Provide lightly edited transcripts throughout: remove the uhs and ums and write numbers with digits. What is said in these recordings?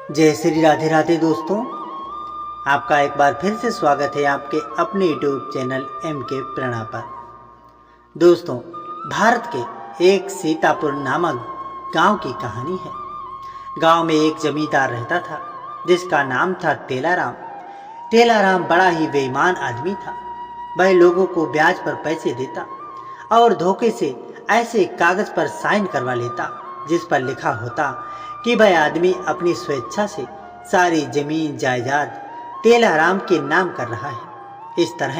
जय श्री राधे राधे दोस्तों, आपका एक बार फिर से स्वागत है आपके अपने यूट्यूब चैनल एम के प्रेरणा पर। दोस्तों, भारत के एक सीतापुर नामक गांव की कहानी है। गांव में एक जमींदार रहता था जिसका नाम था तेलाराम। तेलाराम बड़ा ही बेईमान आदमी था। वह लोगों को ब्याज पर पैसे देता और धोखे से ऐसे कागज पर साइन करवा लेता जिस पर लिखा होता कि वह आदमी अपनी स्वेच्छा से सारी जमीन जायदाद तेलाराम के नाम कर रहा है। इस तरह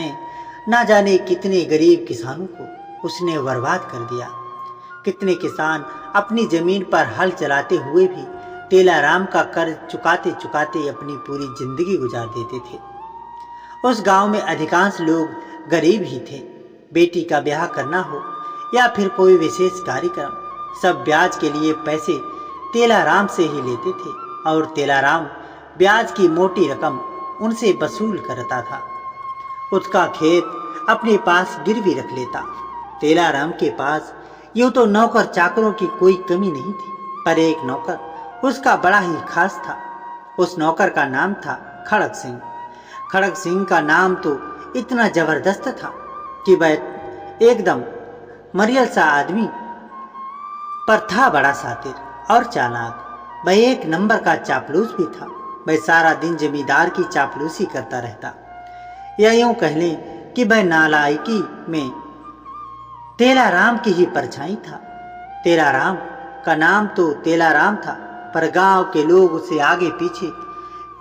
ना जाने कितने गरीब किसानों को उसने बर्बाद कर दिया। कितने किसान अपनी जमीन पर हल चलाते हुए भी तेलाराम का कर्ज चुकाते चुकाते अपनी पूरी जिंदगी गुजार देते थे। उस गांव में अधिकांश लोग गरीब ही थे। बेटी का ब्याह करना हो या फिर कोई विशेष कार्यक्रम, सब ब्याज के लिए पैसे तेलाराम से ही लेते थे और तेलाराम ब्याज की मोटी रकम उनसे वसूल करता था। उसका खेत अपने पास गिरवी रख लेता। तेलाराम के पास यूं तो नौकर चाकरों की कोई कमी नहीं थी, पर एक नौकर उसका बड़ा ही खास था। उस नौकर का नाम था खड़ग सिंह। खड़ग सिंह का नाम तो इतना जबरदस्त था कि वह एकदम मरियल सा आदमी पर था बड़ा शातिर और चालाक। वह एक नंबर का चापलूस भी था। वह सारा दिन जमींदार की चापलूसी करता रहता, या यूं कह लें कि वह नालायकी में तेलाराम की ही परछाई था। तेलाराम का नाम तो तेलाराम था, पर गांव के लोग उसे आगे पीछे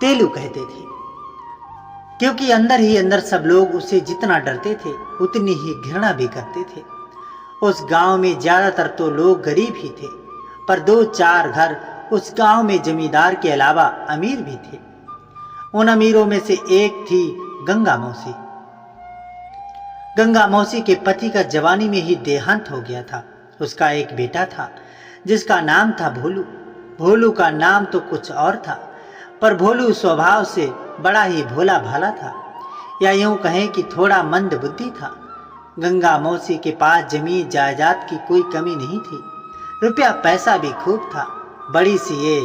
तेलू कहते थे, क्योंकि अंदर ही अंदर सब लोग उसे जितना डरते थे उतनी ही घृणा भी करते थे। उस गांव में ज्यादातर तो लोग गरीब ही थे, पर दो चार घर उस गांव में जमींदार के अलावा अमीर भी थे। उन अमीरों में से एक थी गंगा मौसी। गंगा मौसी के पति का जवानी में ही देहांत हो गया था। उसका एक बेटा था जिसका नाम था भोलू। भोलू का नाम तो कुछ और था, पर भोलू स्वभाव से बड़ा ही भोला भाला था, या यूं कहें कि थोड़ा मंद बुद्धि था। गंगा मौसी के पास जमीन जायदाद की कोई कमी नहीं थी। रुपया पैसा भी खूब था। बड़ी सी ये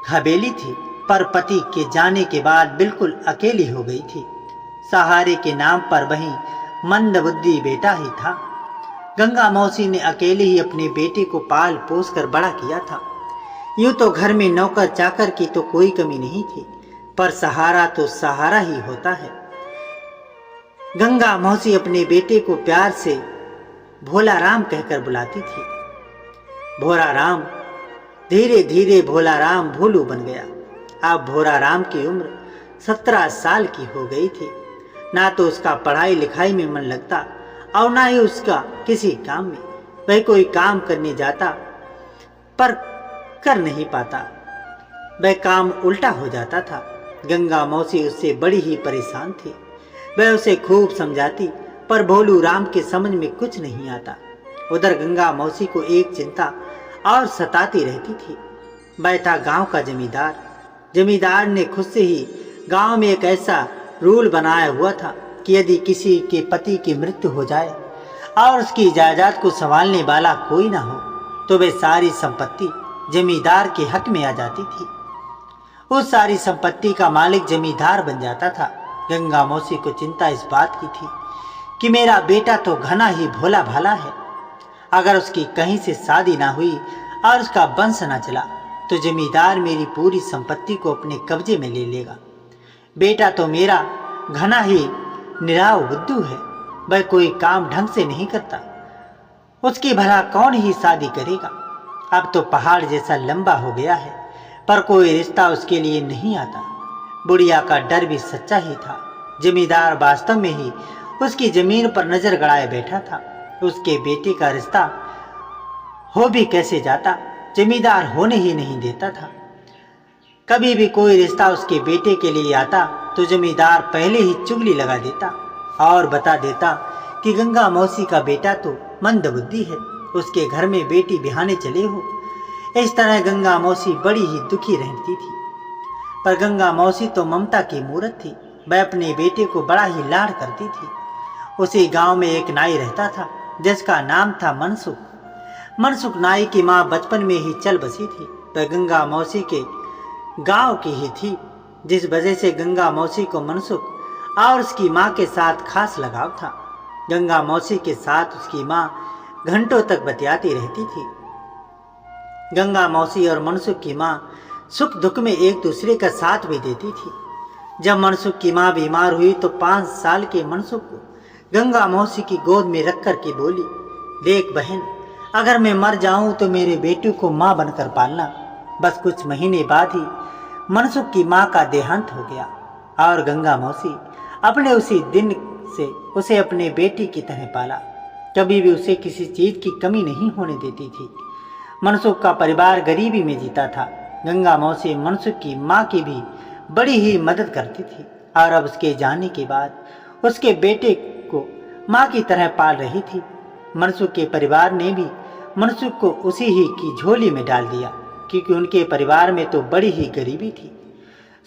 हवेली थी, पर पति के जाने के बाद बिल्कुल अकेली हो गई थी। सहारे के नाम पर वही मंदबुद्धि बेटा ही था। गंगा मौसी ने अकेले ही अपने बेटे को पाल पोस कर बड़ा किया था। यूं तो घर में नौकर चाकर की तो कोई कमी नहीं थी, पर सहारा तो सहारा ही होता है। गंगा मौसी अपने बेटे को प्यार से भोला राम कहकर बुलाती थी। भोला राम धीरे धीरे भोला राम भोलू बन गया। अब भोला राम की उम्र 17 साल की हो गई थी। ना तो उसका पढ़ाई लिखाई में मन लगता और ना ही उसका किसी काम में। वह कोई काम करने जाता पर कर नहीं पाता। वह काम उल्टा हो जाता था। गंगा मौसी उससे बड़ी ही परेशान थी। वह उसे खूब समझाती, पर भोलू राम के समझ में कुछ नहीं आता। उधर गंगा मौसी को एक चिंता और सताती रहती थी। वह था गांव का जमींदार। जमींदार ने खुद से ही गांव में एक ऐसा रूल बनाया हुआ था कि यदि किसी के पति की मृत्यु हो जाए और उसकी जायदाद को संभालने वाला कोई ना हो, तो वे सारी संपत्ति जमींदार के हक में आ जाती थी। उस सारी संपत्ति का मालिक जमींदार बन जाता था। गंगा मौसी को चिंता इस बात की थी कि मेरा बेटा तो घना ही भोला भाला है। अगर उसकी कहीं से शादी ना हुई और उसका वंश ना चला, तो जमींदार मेरी पूरी संपत्ति को अपने कब्जे में ले लेगा। बेटा तो मेरा घना ही निराव बुद्धू है। वह कोई काम ढंग से नहीं करता। उसकी भला कौन ही शादी करेगा। अब तो पहाड़ जैसा लंबा हो गया है, पर कोई रिश्ता उसके लिए नहीं आता। बुढ़िया का डर भी सच्चा ही था। जमींदार वास्तव में ही उसकी जमीन पर नजर गड़ाए बैठा था। उसके बेटे का रिश्ता हो भी कैसे जाता, जमींदार होने ही नहीं देता था। कभी भी कोई रिश्ता उसके बेटे के लिए आता तो जमींदार पहले ही चुगली लगा देता और बता देता कि गंगा मौसी का बेटा तो मंदबुद्धि है, उसके घर में बेटी बिहाने चले हो। इस तरह गंगा मौसी बड़ी ही दुखी रहती थी। पर गंगा मौसी तो ममता की मूरत थी। वह अपने बेटे को बड़ा ही लाड करती थी। उसी गांव में एक नाई रहता था जिसका नाम था मनसुख। मनसुख नाई की माँ बचपन में ही चल बसी थी। वह गंगा मौसी के गांव की ही थी, जिस वजह से गंगा मौसी को मनसुख और उसकी माँ के साथ खास लगाव था। गंगा मौसी के साथ उसकी माँ घंटों तक बतियाती रहती थी। गंगा मौसी और मनसुख की माँ सुख दुख में एक दूसरे का साथ भी देती थी। जब मनसुख की माँ बीमार हुई तो 5 साल के मनसुख को गंगा मौसी की गोद में रख कर के बोली, देख बहन, अगर मैं मर जाऊं तो मेरे बेटे को माँ बनकर पालना। बस कुछ महीने बाद ही मनसुख की माँ का देहांत हो गया और गंगा मौसी अपने उसी दिन से उसे अपने बेटी की तरह पाला। कभी भी उसे किसी चीज की कमी नहीं होने देती थी। मनसुख का परिवार गरीबी में जीता था। गंगा मौसी मनसुख की माँ की भी बड़ी ही मदद करती थी और अब उसके जाने के बाद उसके बेटे को माँ की तरह पाल रही थी। मनसुख के परिवार ने भी मनसुख को उसी ही की झोली में डाल दिया, क्योंकि उनके परिवार में तो बड़ी ही गरीबी थी।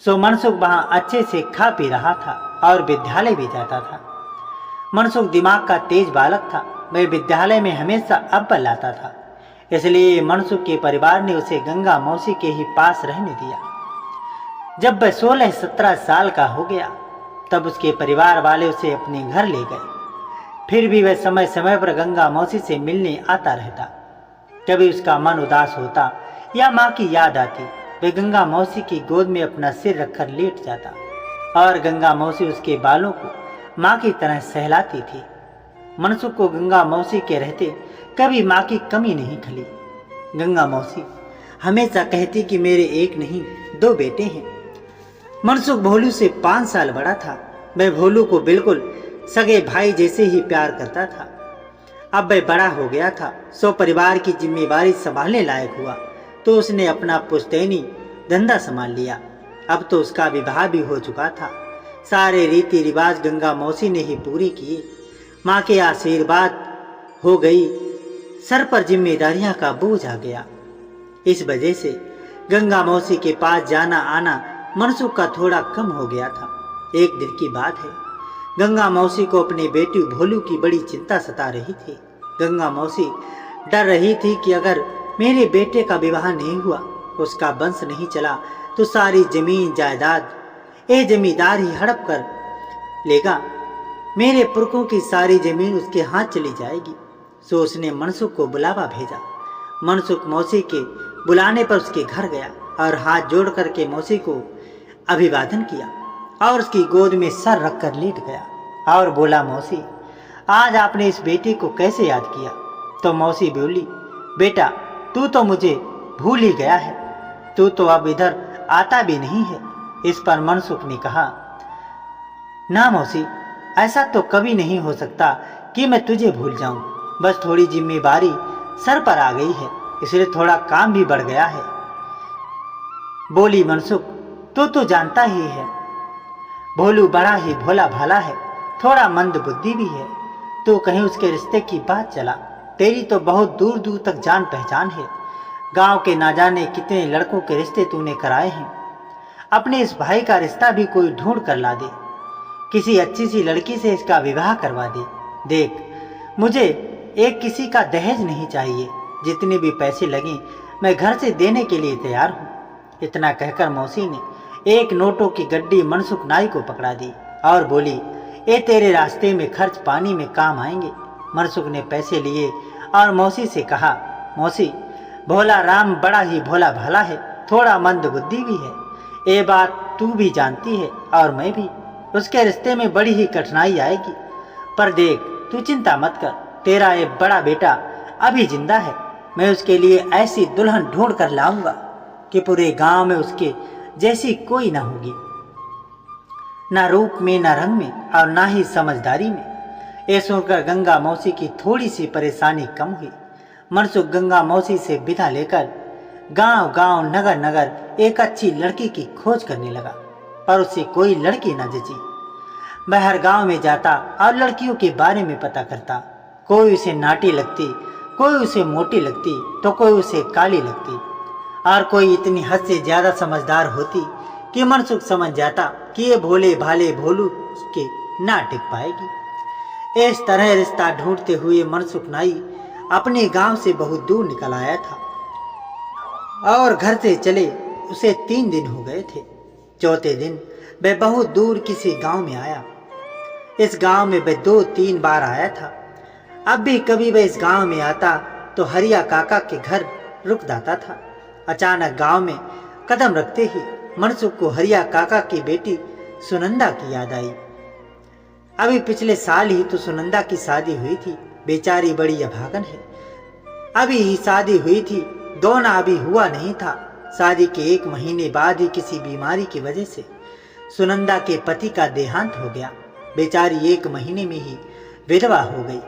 सो मनसुख वहाँ अच्छे से खा पी रहा था और विद्यालय भी जाता था। मनसुख दिमाग का तेज बालक था। वह विद्यालय में हमेशा अव्वल आता था, इसलिए मनसुख के परिवार ने उसे गंगा मौसी के ही पास रहने दिया। जब वह 16-17 साल का हो गया तब उसके परिवार वाले उसे अपने घर ले गए। फिर भी वह समय समय पर गंगा मौसी से मिलने आता रहता। कभी उसका मन उदास होता या माँ की याद आती, वह गंगा मौसी की गोद में अपना सिर रखकर लेट जाता और गंगा मौसी उसके बालों को माँ की तरह सहलाती थी। मनसुख को गंगा मौसी के रहते कभी माँ की कमी नहीं खली। गंगा मौसी हमेशा कहती कि मेरे एक नहीं 2 बेटे हैं। मनसुख भोलू से 5 साल बड़ा था। वह भोलू को बिल्कुल सगे भाई जैसे ही प्यार करता था। अब वह बड़ा हो गया था, सो परिवार की जिम्मेवारी संभालने लायक हुआ तो उसने अपना पुश्तैनी धंधा संभाल लिया। अब तो उसका विवाह भी हो चुका था। सारे रीति रिवाज गंगा मौसी ने ही पूरी किए। माँ के आशीर्वाद हो गई, सर पर जिम्मेदारियां का बोझ आ गया। इस वजह से गंगा मौसी के पास जाना आना मनसुख का थोड़ा कम हो गया था। एक दिन की बात है, गंगा मौसी को अपने बेटी भोलू की बड़ी चिंता सता रही थी। गंगा मौसी डर रही थी कि अगर मेरे बेटे का विवाह नहीं हुआ, उसका वंश नहीं चला, तो सारी जमीन जायदाद ये जमींदार ही हड़प कर लेगा। मेरे पुरखों की सारी जमीन उसके हाथ चली जाएगी। सो उसने मनसुख को बुलावा भेजा। मनसुख मौसी के बुलाने पर उसके घर गया और हाथ जोड़ करके मौसी को अभिवादन किया और उसकी गोद में सर रखकर लेट गया और बोला, मौसी आज आपने इस बेटी को कैसे याद किया? तो मौसी बोली, बेटा तू तो मुझे भूल ही गया है, तू तो अब इधर आता भी नहीं है। इस पर मनसुख ने कहा, ना मौसी, ऐसा तो कभी नहीं हो सकता कि मैं तुझे भूल जाऊं। बस थोड़ी जिम्मेवारी सर पर आ गई है, इसलिए थोड़ा काम भी बढ़ गया है। बोली मनसुख, तो जानता ही है भोलू बड़ा ही भोला भाला है, थोड़ा मंद बुद्धि भी है। तो कहीं उसके रिश्ते की बात चला, तेरी तो बहुत दूर दूर तक जान पहचान है। गांव के ना जाने कितने लड़कों के रिश्ते तूने कराए हैं। अपने इस भाई का रिश्ता भी कोई ढूंढ कर ला दे, किसी अच्छी सी लड़की से इसका विवाह करवा दे। देख, मुझे एक किसी का दहेज नहीं चाहिए, जितने भी पैसे लगे मैं घर से देने के लिए तैयार हूँ। इतना कहकर मौसी ने एक नोटों की गड्डी मनसुख नाई को पकड़ा दी और बोली, ये तेरे रास्ते में खर्च पानी में काम आएंगे। मनसुख ने पैसे लिए और मौसी से कहा, मौसी भोला राम बड़ा ही भोला भाला है, थोड़ा मंद बुद्धि भी है, ये बात तू भी जानती है और मैं भी। उसके रिश्ते में बड़ी ही कठिनाई आएगी, पर देख तू चिंता मत कर, तेरा ये बड़ा बेटा अभी जिंदा है। मैं उसके लिए ऐसी दुल्हन ढूंढ कर लाऊंगा कि पूरे गांव में उसके जैसी कोई ना होगी, ना रूप में, ना रंग में और ना ही समझदारी में। ये सुनकर गंगा मौसी की थोड़ी सी परेशानी कम हुई। मनसुख गंगा मौसी से विदा लेकर गांव गांव नगर नगर एक अच्छी लड़की की खोज करने लगा, पर उसे कोई लड़की न जची। वह हर गांव में जाता और लड़कियों के बारे में पता करता। कोई उसे नाटी लगती, कोई उसे मोटी लगती, तो कोई उसे काली लगती, और कोई इतनी हद से ज्यादा समझदार होती कि मनसुख समझ जाता कि ये भोले भाले भोलू के ना टिक पाएगी। इस तरह रिश्ता ढूंढते हुए मनसुख नाई अपने गांव से बहुत दूर निकल आया था और घर से चले उसे 3 दिन हो गए थे। चौथे दिन वह बहुत दूर किसी गांव में आया। इस गांव में वह 2-3 बार आया था। अब भी कभी वह इस गांव में आता तो हरिया काका के घर रुक जाता था। अचानक गांव में कदम रखते ही मनसुख को हरिया काका की बेटी सुनंदा की याद आई। अभी पिछले साल ही तो सुनंदा की शादी हुई थी। बेचारी बड़ी अभागन है। अभी ही शादी हुई थी, दोना अभी हुआ नहीं था। शादी के 1 महीने बाद ही किसी बीमारी की वजह से सुनंदा के पति का देहांत हो गया। बेचारी 1 महीने में ही विधवा हो गई।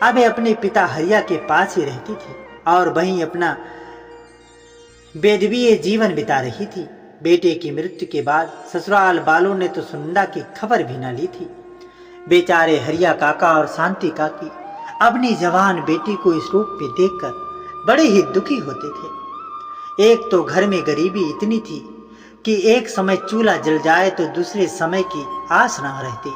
अब अपने पिता हरिया के पास ही रहती थी और वहीं अपना बेदबीय जीवन बिता रही थी। बेटे की मृत्यु के बाद ससुराल वालों ने तो सुनंदा की खबर भी न ली थी। बेचारे हरिया काका और शांति काकी अपनी जवान बेटी को इस रूप में देखकर बड़े ही दुखी होते थे। एक तो घर में गरीबी इतनी थी कि एक समय चूल्हा जल जाए तो दूसरे समय की आस न रहती।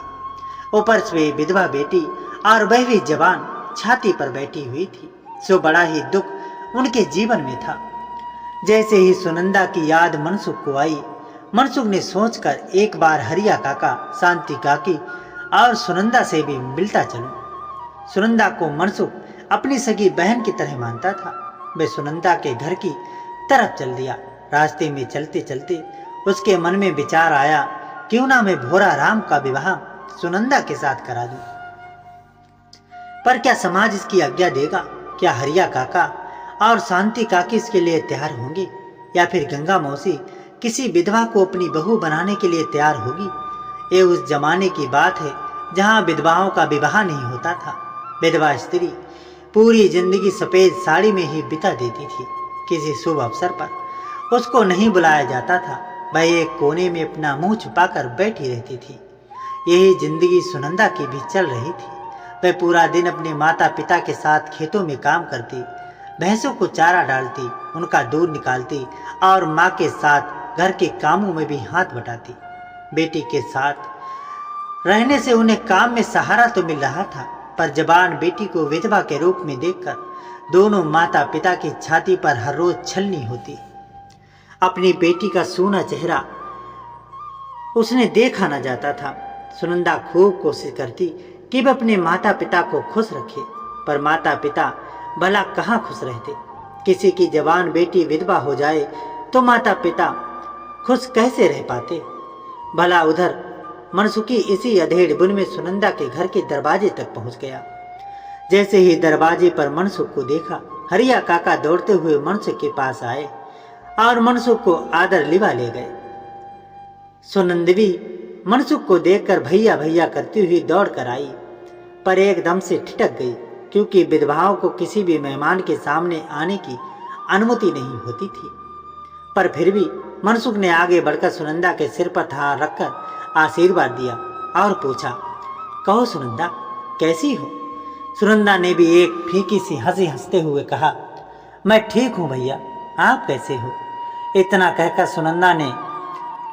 ऊपर से विधवा बेटी और वह भी जवान छाती पर बैठी हुई थी। सो बड़ा ही दुख उनके जीवन में था। जैसे ही सुनंदा की याद मनसुख को आई, मनसुख ने सोचकर एक बार हरिया काका, शांति काकी और सुनंदा से भी मिलता चलूं। सुनंदा को मनसुख अपनी सगी बहन की तरह मानता था। वह सुनंदा के घर की तरफ चल दिया। रास्ते में चलते चलते उसके मन में विचार आया, क्यों ना मैं भोरा राम का विवाह सुनंदा के साथ करा दूं। पर क्या समाज इसकी आज्ञा देगा? क्या हरिया काका और शांति काकी इसके लिए तैयार होंगे, या फिर गंगा मौसी किसी विधवा को अपनी बहू बनाने के लिए तैयार होगी? ये उस जमाने की बात है जहां विधवाओं का विवाह नहीं होता था। विधवा स्त्री पूरी जिंदगी सफेद साड़ी में ही बिता देती थी। किसी शुभ अवसर पर उसको नहीं बुलाया जाता था। वह एक कोने में अपना मुंह छुपाकर बैठी रहती थी। यही जिंदगी सुनंदा की भी चल रही थी। वह पूरा दिन अपने माता पिता के साथ खेतों में काम करती, भैंसों को चारा डालती, उनका दूध निकालती और माँ के साथ घर के कामों में भी हाथ बटाती। बेटी के साथ रहने से उन्हें काम में सहारा तो मिल रहा था, पर जवान बेटी को विधवा के रूप में देखकर दोनों माता पिता की छाती पर हर रोज छलनी होती। अपनी बेटी का सूना चेहरा उसने देखा न जाता था। सुनंदा खूब कोशिश करती कि वह अपने माता पिता को खुश रखे, पर माता पिता भला कहाँ खुश रहते। किसी की जवान बेटी विधवा हो जाए तो माता पिता खुश कैसे रह पाते। भला उधर मनसुखी इसी अधेड़ बुन में सुनंदा के घर के दरवाजे तक पहुंच गया। जैसे ही दरवाजे पर मनसुख को देखा, हरिया काका दौड़ते हुए मनसुख के पास आए और मनसुख को आदर लिवा ले गए। सुनंदवी मनसुख को देखकर भैया भैया करती हुई दौड़ कर आई, पर एकदम से ठिठक गई, क्योंकि विधवाओं को किसी भी मेहमान के सामने आने की अनुमति नहीं होती थी। पर फिर भी मनसुख ने आगे बढ़कर सुनंदा के सिर पर हाथ रखकर आशीर्वाद दिया और पूछा, कहो सुनंदा, कैसी हो? सुनंदा ने भी एक फीकी सी हंसी हंसते हुए कहा, मैं ठीक हूँ भैया, आप कैसे हो? इतना कहकर सुनंदा ने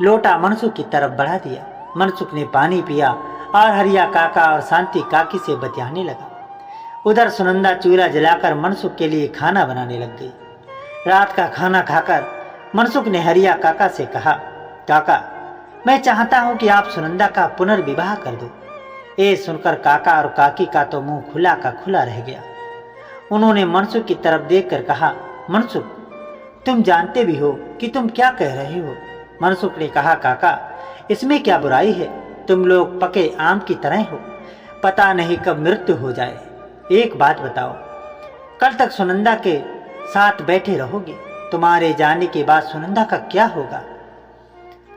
लोटा मनसुख की तरफ बढ़ा दिया। मनसुख ने पानी पिया और हरिया काका और शांति काकी से बतियाने लगा। उधर सुनंदा चूल्हा जलाकर मनसुख के लिए खाना बनाने लग गई। रात का खाना खाकर मनसुख ने हरिया काका से कहा, काका, मैं चाहता हूं कि आप सुनंदा का पुनर्विवाह कर दो। ये सुनकर काका और काकी का तो मुंह खुला का खुला रह गया। उन्होंने मनसुख की तरफ देखकर कहा, मनसुख, तुम जानते भी हो कि तुम क्या कह रहे हो। मनसुख ने कहा, काका, इसमें क्या बुराई है? तुम लोग पके आम की तरह हो, पता नहीं कब मृत्यु हो जाए। एक बात बताओ, कल तक सुनंदा के साथ बैठे रहोगे? तुम्हारे जाने के बाद सुनंदा का क्या होगा?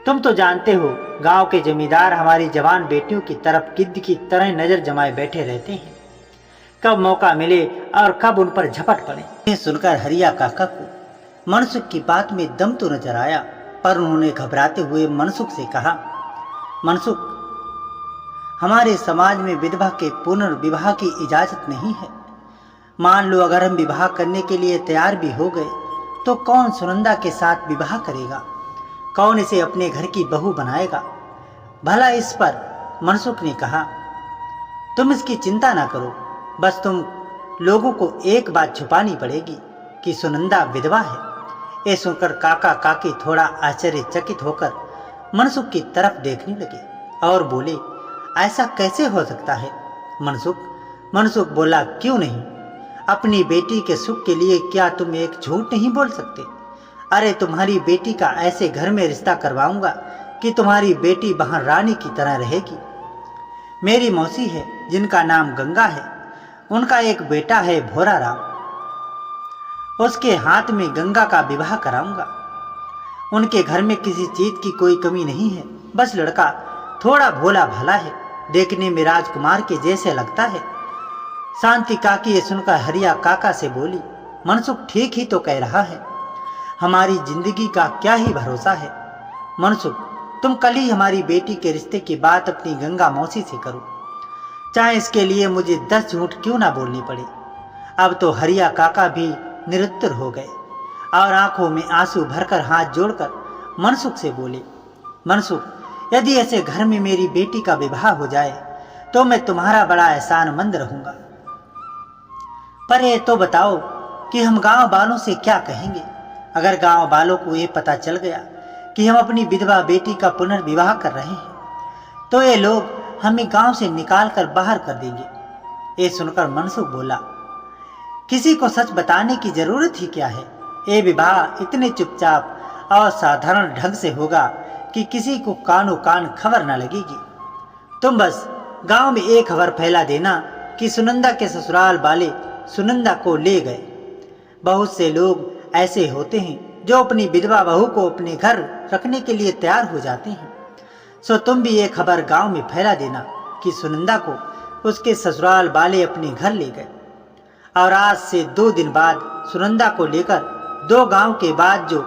तुम तो जानते हो, गांव के जमींदार हमारी जवान बेटियों की तरफ गिद्ध की तरह नजर जमाए बैठे रहते हैं। कब मौका मिले और कब उन पर झपट पड़े। सुनकर हरिया काका को मनसुख की बात में दम तो नजर आया, पर उन्होंने घबराते हुए मनसुख से कहा, मनसुख, हमारे समाज में विधवा के पुनर्विवाह की इजाजत नहीं है। मान लो अगर हम विवाह करने के लिए तैयार भी हो गए तो कौन सुनंदा के साथ विवाह करेगा? कौन इसे अपने घर की बहू बनाएगा? भला इस पर मनसुख ने कहा, तुम इसकी चिंता ना करो, बस तुम लोगों को एक बात छुपानी पड़ेगी कि सुनंदा विधवा है। ये सुनकर काका काकी थोड़ा आश्चर्यचकित होकर मनसुख की तरफ देखने लगे और बोले, ऐसा कैसे हो सकता है मनसुख बोला, क्यों नहीं? अपनी बेटी के सुख के लिए क्या तुम एक झूठ नहीं बोल सकते? अरे तुम्हारी बेटी का ऐसे घर में रिश्ता करवाऊंगा कि तुम्हारी बेटी वहां रानी की तरह रहेगी। मेरी मौसी है जिनका नाम गंगा है, उनका एक बेटा है भोरा राम, उसके हाथ में गंगा का विवाह कराऊंगा। उनके घर में किसी चीज की कोई कमी नहीं है, बस लड़का थोड़ा भोला भाला है, देखने में राजकुमार के जैसे लगता है। शांति काकी ये सुनकर हरिया काका से बोली, मनसुख ठीक ही तो कह रहा है, हमारी जिंदगी का क्या ही भरोसा है। मनसुख तुम कल ही हमारी बेटी के रिश्ते की बात अपनी गंगा मौसी से करो, चाहे इसके लिए मुझे 10 झूठ क्यों ना बोलनी पड़े। अब तो हरिया काका भी निरुत्तर हो गए और आंखों में आंसू भरकर हाथ जोड़कर मनसुख से बोले, मनसुख यदि ऐसे घर में मेरी बेटी का विवाह हो जाए तो मैं तुम्हारा बड़ा एहसानमंद रहूंगा। पर ये तो बताओ कि हम गांव वालों से क्या कहेंगे? अगर गांव वालों को ये पता चल गया कि हम अपनी विधवा बेटी का पुनर्विवाह कर रहे हैं तो ये लोग हमें गांव से निकाल कर बाहर कर देंगे। ये सुनकर मनसुख बोला, किसी को सच बताने की जरूरत ही क्या है? ये विवाह इतने चुपचाप और साधारण ढंग से होगा कि किसी को कानों कान खबर न लगेगी। तुम बस गांव में एक खबर फैला देना कि सुनंदा के ससुराल वाले सुनंदा को ले गए। बहुत से लोग ऐसे होते हैं जो अपनी विधवा बहू को अपने घर रखने के लिए तैयार हो जाते हैं। सो तुम भी ये खबर गांव में फैला देना कि सुनंदा को उसके ससुराल वाले अपने घर ले गए और आज से 2 दिन बाद सुनंदा को लेकर 2 गांव के बाद जो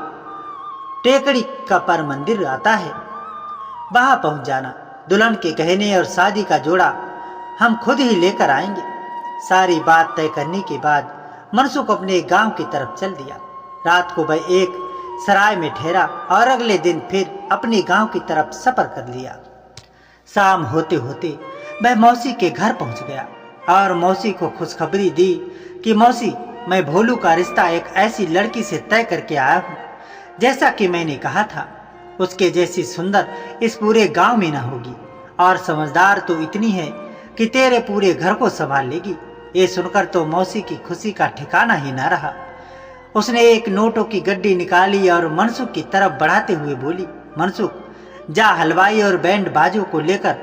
टेकड़ी का पर मंदिर आता है वहां पहुंच जाना। दुल्हन के गहने और शादी का जोड़ा हम खुद ही लेकर आएंगे। सारी बात तय करने के बाद मनसुख अपने गांव की तरफ चल दिया। रात को वह एक सराय में ठहरा और अगले दिन फिर अपने गांव की तरफ सफर कर लिया। शाम होते होते वह मौसी के घर पहुंच गया और मौसी को खुशखबरी दी कि मौसी, मैं भोलू का रिश्ता एक ऐसी लड़की से तय करके आया हूँ, जैसा कि मैंने कहा था। उसके जैसी सुंदर इस पूरे गांव में न होगी और समझदार तो इतनी है कि तेरे पूरे घर को संभाल लेगी। ये सुनकर तो मौसी की खुशी का ठिकाना ही न रहा। उसने एक नोटों की गड्डी निकाली और मनसुख की तरफ बढ़ाते हुए बोली, मनसुख जा हलवाई और बैंड बाजों को लेकर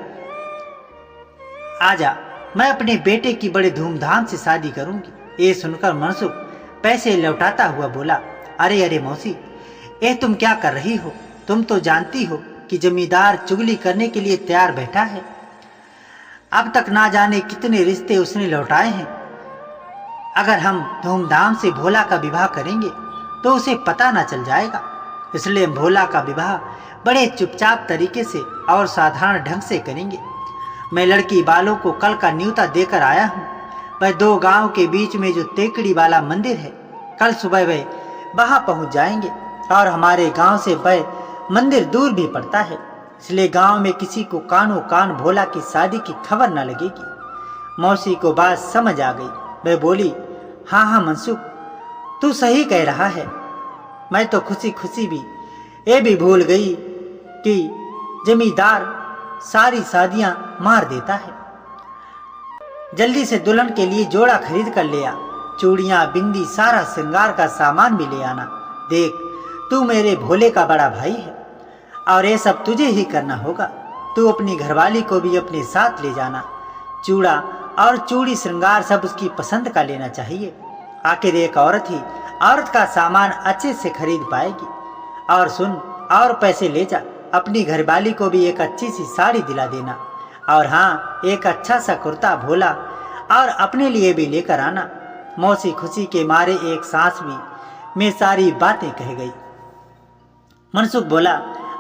आजा, मैं अपने बेटे की बड़े धूमधाम से शादी करूंगी। ये सुनकर मनसुख पैसे लौटाता हुआ बोला, अरे अरे मौसी, ये तुम क्या कर रही हो? तुम तो जानती हो कि जमींदार चुगली करने के लिए तैयार बैठा है। अब तक ना जाने कितने रिश्ते उसने लौटाए हैं। अगर हम धूमधाम से भोला का विवाह करेंगे तो उसे पता ना चल जाएगा, इसलिए भोला का विवाह बड़े चुपचाप तरीके से और साधारण ढंग से करेंगे। मैं लड़की वालों को कल का न्योता देकर आया हूँ। वह 2 गांव के बीच में जो टेकड़ी वाला मंदिर है, कल सुबह वह वहां पहुंच जाएंगे और हमारे गांव से वह मंदिर दूर भी पड़ता है, इसलिए गांव में किसी को कानों कान भोला की शादी की खबर न लगेगी। मौसी को बात समझ आ गई। वह बोली, हाँ हाँ मनसुख, तू सही कह रहा है। मैं तो खुशी खुशी भी ये भी भूल गई कि जमींदार सारी शादियां मार देता है। जल्दी से दुल्हन के लिए जोड़ा खरीद कर ले आ, चूड़ियां, बिंदी, सारा श्रृंगार का सामान भी ले आना। देख, तू मेरे भोले का बड़ा भाई है और ये सब तुझे ही करना होगा। तू अपनी घरवाली को भी अपने साथ ले जाना। चूड़ा और चूड़ी श्रृंगार सब उसकी पसंद का लेना चाहिए। आखिर एक औरत ही औरत का सामान अच्छे से खरीद पाएगी। और सुन, और पैसे ले जा, अपनी घरवाली को भी एक अच्छी सी साड़ी दिला देना और हाँ, एक अच्छा सा कुर्ता भोला और अपने लिए भी लेकर आना। मौसी खुशी के मारे एक सांस में सारी बातें कह गई। मनसुख बोला,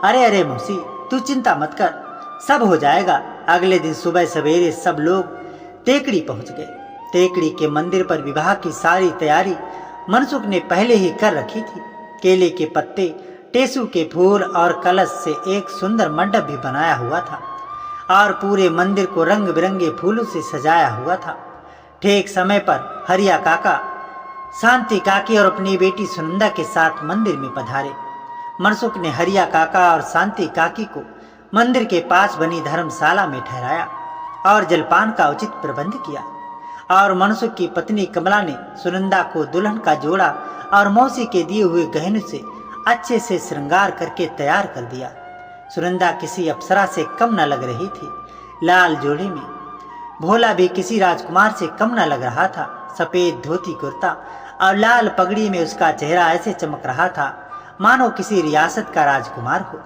अरे अरे मौसी, तू चिंता मत कर, सब हो जाएगा। अगले दिन सुबह सवेरे सब लोग टेकड़ी पहुंच गए। टेकड़ी के मंदिर पर विवाह की सारी तैयारी मनसुख ने पहले ही कर रखी थी। केले के पत्ते, टेसू के फूल और कलश से एक सुंदर मंडप भी बनाया हुआ था और पूरे मंदिर को रंग बिरंगे फूलों से सजाया हुआ था। ठीक समय पर हरिया काका शांति काकी और अपनी बेटी सुनंदा के साथ मंदिर में पधारे। मनसुख ने हरिया काका और शांति काकी को मंदिर के पास बनी धर्मशाला में ठहराया और जलपान का उचित प्रबंध किया। और मनसुख की पत्नी कमला ने सुनंदा को दुल्हन का जोड़ा और मौसी के दिए हुए गहने से अच्छे से श्रृंगार करके तैयार कर दिया। सुनंदा किसी अप्सरा से कम न लग रही थी। लाल जोड़े में भोला भी किसी राजकुमार से कम न लग रहा था। सफेद धोती कुर्ता और लाल पगड़ी में उसका चेहरा ऐसे चमक रहा था मानो किसी रियासत का राजकुमार हो।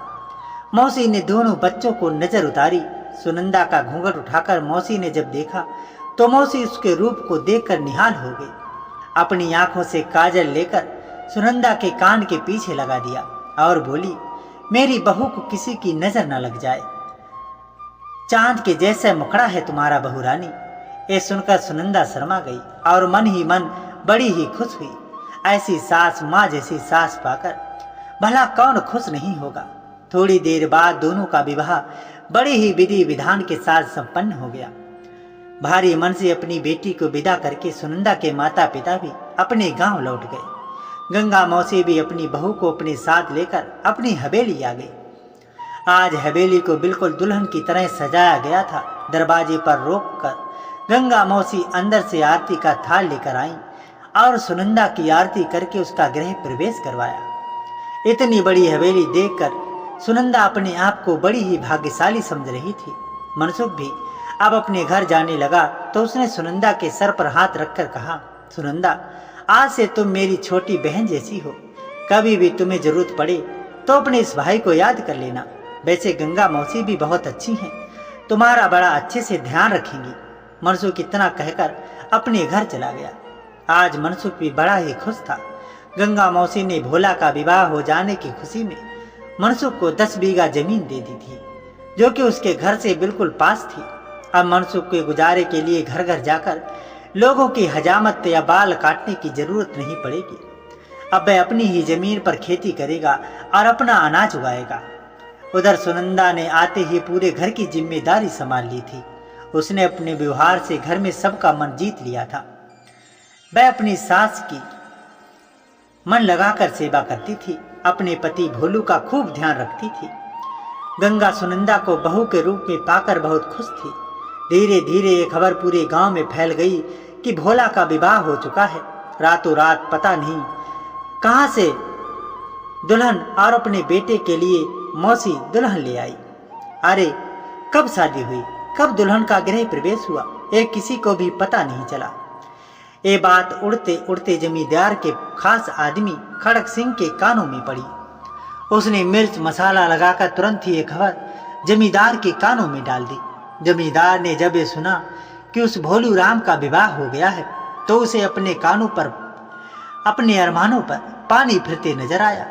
मौसी ने दोनों बच्चों को नजर उतारी। सुनंदा का घूंघट उठाकर मौसी ने जब देखा तो मौसी उसके रूप को देखकर निहाल हो गई। अपनी आंखों से काजल लेकर सुनंदा के कान के पीछे लगा दिया और बोली, मेरी बहू को किसी की नजर न लग जाए। चांद के जैसा मुखड़ा है तुम्हारा बहू रानी। ये सुनकर सुनंदा शर्मा गई और मन ही मन बड़ी ही खुश हुई। ऐसी सास माँ जैसी सास पाकर भला कौन खुश नहीं होगा। थोड़ी देर बाद दोनों का विवाह बड़े ही विधि विधान के साथ संपन्न हो गया। भारी मन से अपनी बेटी को विदा करके सुनंदा के माता पिता भी अपने गांव लौट गए। गंगा मौसी भी अपनी बहू को अपने साथ लेकर अपनी हवेली आ गई। आज हवेली को बिल्कुल दुल्हन की तरह सजाया गया था। दरवाजे पर रोककर गंगा मौसी अंदर से आरती का थाल लेकर आई और सुनंदा की आरती करके उसका गृह प्रवेश करवाया। इतनी बड़ी हवेली देखकर सुनंदा अपने आप को बड़ी ही भाग्यशाली समझ रही थी। मनसुख भी अब अपने घर जाने लगा तो उसने सुनंदा के सर पर हाथ रखकर कहा, सुनंदा, आज से तुम मेरी छोटी बहन जैसी हो। कभी भी तुम्हें जरूरत पड़े तो अपने इस भाई को याद कर लेना। वैसे गंगा मौसी भी बहुत अच्छी हैं, तुम्हारा बड़ा अच्छे से ध्यान रखेंगी। मनसुख इतना कहकर अपने घर चला गया। आज मनसुख भी बड़ा ही खुश था। गंगा मौसी ने भोला का विवाह हो जाने की खुशी में मनसुख को 10 बीघा जमीन दे दी थी, जो कि उसके घर से बिल्कुल पास थी। अब मनसुख के गुजारे के लिए घर घर जाकर लोगों की हजामत या बाल काटने की जरूरत नहीं पड़ेगी। अब वह अपनी ही जमीन पर खेती करेगा और अपना अनाज उगाएगा। उधर सुनंदा ने आते ही पूरे घर की जिम्मेदारी संभाल ली थी। उसने अपने व्यवहार से घर में सबका मन जीत लिया था। वह अपनी सास की मन लगाकर सेवा करती थी। अपने पति भोलू का खूब ध्यान रखती थी। गंगा सुनंदा को बहू के रूप में पाकर बहुत खुश थी। धीरे धीरे ये खबर पूरे गांव में फैल गई कि भोला का विवाह हो चुका है। रातों रात पता नहीं कहां से दुल्हन और अपने बेटे के लिए मौसी दुल्हन ले आई। अरे कब शादी हुई, कब दुल्हन का गृह प्रवेश हुआ, ये किसी को भी पता नहीं चला। ये बात उड़ते उड़ते जमींदार के खास आदमी खड़क सिंह के कानों में पड़ी। उसने मिर्च मसाला लगाकर तुरंत ही ये खबर जमींदार के कानों में डाल दी। जमींदार ने जब ये सुना कि उस भोलू राम का विवाह हो गया है तो उसे अपने कानों पर, अपने अरमानों पर पानी फिरते नजर आया।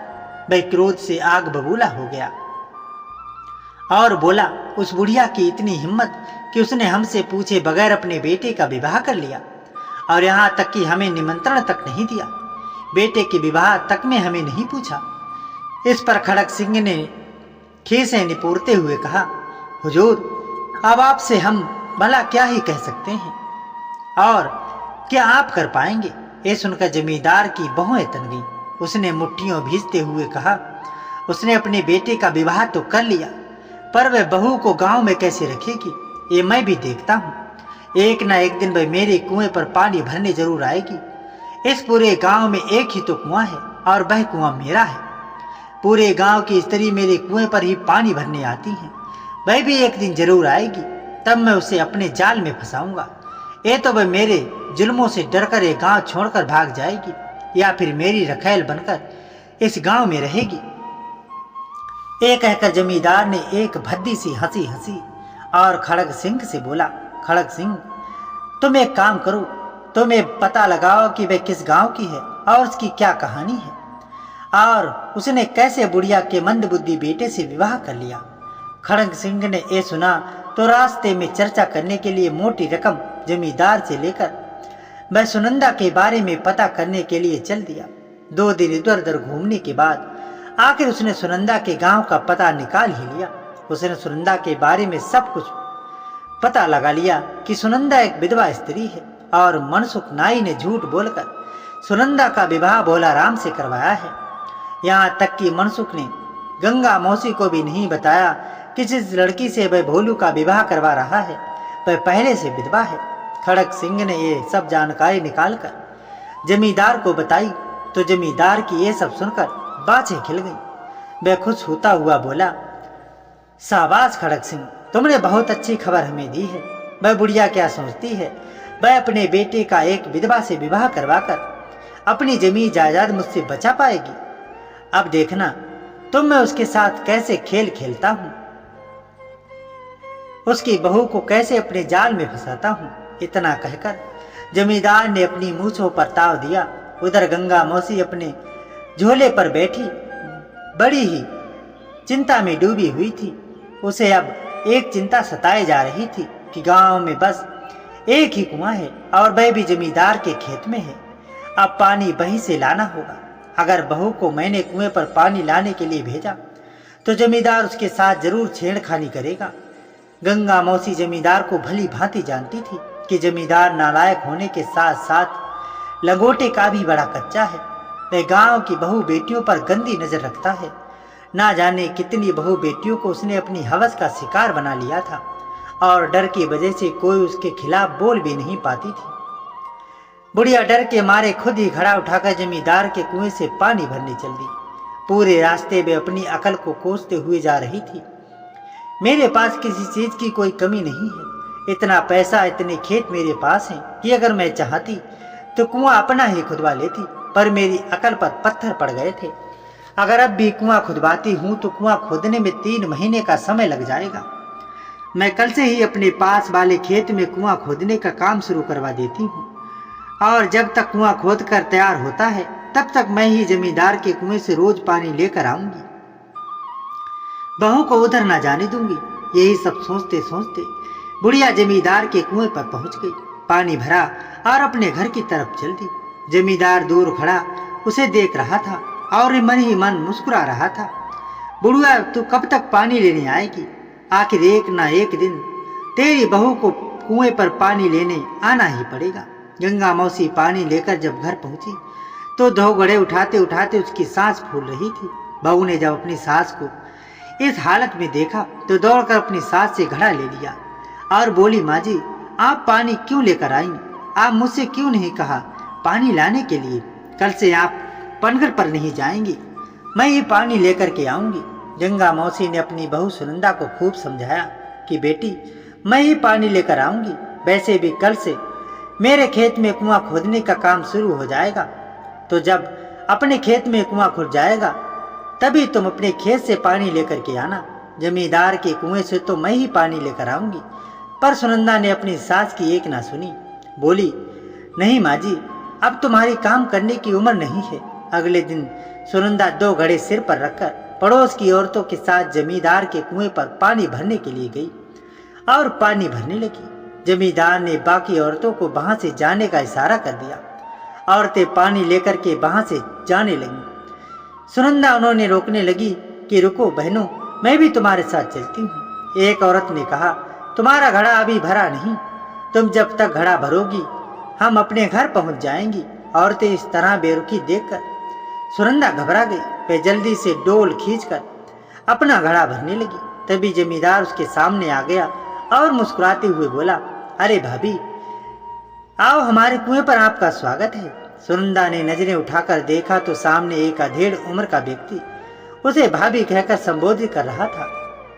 वह क्रोध से आग बबूला हो गया और बोला, उस बुढ़िया की इतनी हिम्मत कि उसने हमसे पूछे बगैर अपने बेटे का विवाह कर लिया और यहाँ तक कि हमें निमंत्रण तक नहीं दिया। बेटे के विवाह तक में हमें नहीं पूछा। इस पर खड़क सिंह ने खीसें निपोरते हुए कहा, हुजूर, अब आपसे हम भला क्या ही कह सकते हैं और क्या आप कर पाएंगे। ये सुनकर जमींदार की बहुएं तन गई। उसने मुट्ठियों भीजते हुए कहा, उसने अपने बेटे का विवाह तो कर लिया, पर वह बहू को गांव में कैसे रखेगी ये मैं भी देखता हूँ। एक ना एक दिन वह मेरे कुएं पर पानी भरने जरूर आएगी। इस पूरे गांव में एक ही तो कुआं है और वह कुआं मेरा है। पूरे गांव की स्त्री मेरे कुएं पर ही पानी भरने आती है। वह भी एक दिन जरूर आएगी, तब मैं उसे अपने जाल में फंसाऊंगा। ये तो वह मेरे जुल्मों से डरकर ये गांव छोड़कर भाग जाएगी या फिर मेरी रखैल बनकर इस गांव में रहेगी। ये कहकर जमींदार ने एक भद्दी सी हंसी हंसी और खड़ग सिंह से बोला, खड़ग सिंह, तुम एक काम करो, तुम ये पता लगाओ कि वह किस गांव की है और उसकी क्या कहानी है और उसने कैसे बुढ़िया के मंदबुद्धि बेटे से विवाह कर लिया। खड़ग सिंह ने ये सुना तो रास्ते में चर्चा करने के लिए मोटी रकम जमींदार से लेकर वह सुनंदा के बारे में पता करने के लिए चल दिया। 2 दिन इधर उधर घूमने के बाद आखिर उसने सुनंदा के गांव का पता निकाल ही लिया। उसने सुनंदा के बारे में सब कुछ पता लगा लिया कि सुनंदा एक विधवा स्त्री है और मनसुख नाई ने झूठ बोलकर सुनंदा का विवाह भोला राम से करवाया है। यहाँ तक कि मनसुख ने गंगा मौसी को भी नहीं बताया कि जिस लड़की से वह भोलू का विवाह करवा रहा है वह पहले से विधवा है। खड़क सिंह ने ये सब जानकारी निकालकर जमींदार को बताई तो जमींदार की ये सब सुनकर बाछें खिल गई। वह खुश होता हुआ बोला, शाबाश खड़क सिंह, तुमने बहुत अच्छी खबर हमें दी है। वह बुढ़िया क्या सोचती है, वह अपने बेटे का एक विधवा से विवाह करवाकर अपनी जमीन जायदाद मुझसे बचा पाएगी। अब देखना तुम मैं उसके साथ कैसे खेल खेलता हूँ, उसकी बहू को कैसे अपने जाल में फंसाता हूँ। इतना कहकर जमींदार ने अपनी मूछों पर ताव दिया। उधर गंगा मौसी अपने झोले पर बैठी बड़ी ही चिंता में डूबी हुई थी। उसे अब एक चिंता सताए जा रही थी कि गांव में बस एक ही कुआं है और वह भी जमींदार के खेत में है। अब पानी वहीं से लाना होगा। अगर बहू को मैंने कुएं पर पानी लाने के लिए भेजा तो जमींदार उसके साथ जरूर छेड़खानी करेगा। गंगा मौसी जमींदार को भली भांति जानती थी कि जमींदार नालायक होने के साथ साथ लंगोटे का भी बड़ा कच्चा है। वह गांव की बहू बेटियों पर गंदी नजर रखता है। ना जाने कितनी बहू बेटियों को उसने अपनी हवस का शिकार बना लिया था और डर की वजह से कोई उसके खिलाफ बोल भी नहीं पाती थी। बुढ़िया डर के मारे खुद ही घड़ा उठाकर जमींदार के कुएं से पानी भरने चल दी। पूरे रास्ते में अपनी अकल को कोसते हुए जा रही थी। मेरे पास किसी चीज की कोई कमी नहीं है। इतना पैसा, इतने खेत मेरे पास हैं कि अगर मैं चाहती तो कुआं अपना ही खुदवा लेती, पर मेरी अकल पर पत्थर पड़ गए थे। अगर अब भी कुआं खुदवाती हूँ तो कुआं खोदने में 3 महीने का समय लग जाएगा। मैं कल से ही अपने पास वाले खेत में कुआं खोदने का काम शुरू करवा देती हूँ और जब तक कुआं खोद कर तैयार होता है तब तक मैं ही जमींदार के कुएं से रोज पानी लेकर आऊंगी। बहू को उधर ना जाने दूंगी। यही सब सोचते सोचते बुढ़िया जमींदार के कुएं पर पहुंच गई। पानी भरा और अपने घर की तरफ चल दी। जमींदार दूर खड़ा उसे देख रहा था और मन ही मन मुस्कुरा रहा था। बुढ़िया, तू कब तक पानी लेने आएगी? आखिर एक ना एक दिन तेरी बहू को कुएं पर पानी लेने आना ही पड़ेगा। गंगा मौसी पानी लेकर जब घर पहुंची तो 2 घड़े उठाते उठाते उसकी सांस फूल रही थी। बहू ने जब अपनी सास को इस हालत में देखा तो दौड़कर अपनी सास से घड़ा ले लिया और बोली, माँ जी, आप पानी क्यों लेकर आई? आप मुझसे क्यों नहीं कहा पानी लाने के लिए? कल से आप पनघर पर नहीं जाएंगी, मैं ही पानी लेकर के आऊंगी। गंगा मौसी ने अपनी बहू सुनंदा को खूब समझाया कि बेटी, मैं ही पानी लेकर आऊंगी। वैसे भी कल से मेरे खेत में कुआं खोदने का काम शुरू हो जाएगा, तो जब अपने खेत में कुआं खुद जाएगा तभी तुम अपने खेत से पानी लेकर के आना। जमींदार के कुएं से तो मैं ही पानी लेकर आऊंगी। पर सुनंदा ने अपनी सास की एक ना सुनी। बोली, नहीं माँ जी, अब तुम्हारी काम करने की उम्र नहीं है। अगले दिन सुनंदा 2 घड़े सिर पर रखकर पड़ोस की औरतों के साथ जमींदार के कुएं पर पानी भरने के लिए गई और पानी भरने लगी। जमींदार ने बाकी औरतों को वहां से जाने का इशारा कर दिया। औरतें पानी लेकर के वहां से जाने लगीं। सुनंदा उन्होंने रोकने लगी कि रुको बहनों, मैं भी तुम्हारे साथ चलती हूँ। एक औरत ने कहा, तुम्हारा घड़ा अभी भरा नहीं, तुम जब तक घड़ा भरोगी हम अपने घर पहुंच जाएंगी। औरतें इस तरह बेरुखी देखकर सुनंदा घबरा गई। वह जल्दी से डोल खींचकर अपना घड़ा भरने लगी। तभी जमींदार उसके सामने आ गया और मुस्कुराते हुए बोला, अरे भाभी, आओ, हमारे कुएं पर आपका स्वागत है। सुनंदा ने नजरें उठाकर देखा तो सामने एक अधेड़ उम्र का व्यक्ति उसे भाभी कहकर संबोधित कर रहा था।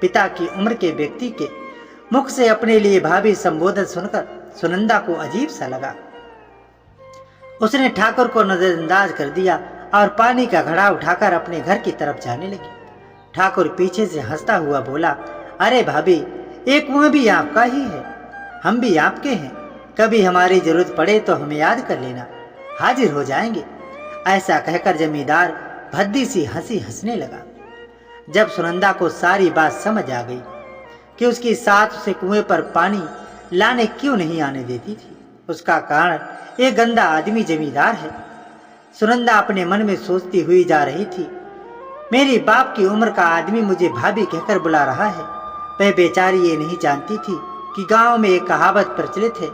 पिता की उम्र के व्यक्ति के मुख से अपने लिए भाभी संबोधन सुनकर सुनंदा को अजीब सा लगा। उसने ठाकुर को नजरअंदाज कर दिया और पानी का घड़ा उठाकर अपने घर की तरफ जाने लगी। ठाकुर पीछे से हंसता हुआ बोला, अरे भाभी, एक कुआं भी आपका ही है, हम भी आपके हैं। कभी हमारी जरूरत पड़े तो हमें याद कर लेना, हाजिर हो जाएंगे। ऐसा कहकर जमींदार भद्दी सी हंसी हंसने लगा। जब सुनंदा को सारी बात समझ आ गई कि उसकी सास उसे कुएं पर पानी लाने क्यों नहीं आने देती थी, उसका कारण एक गंदा आदमी जमींदार है। सुनंदा अपने मन में सोचती हुई जा रही थी, मेरी बाप की उम्र का आदमी मुझे भाभी कहकर बुला रहा है। वह बेचारी ये नहीं जानती थी कि गांव में एक कहावत प्रचलित है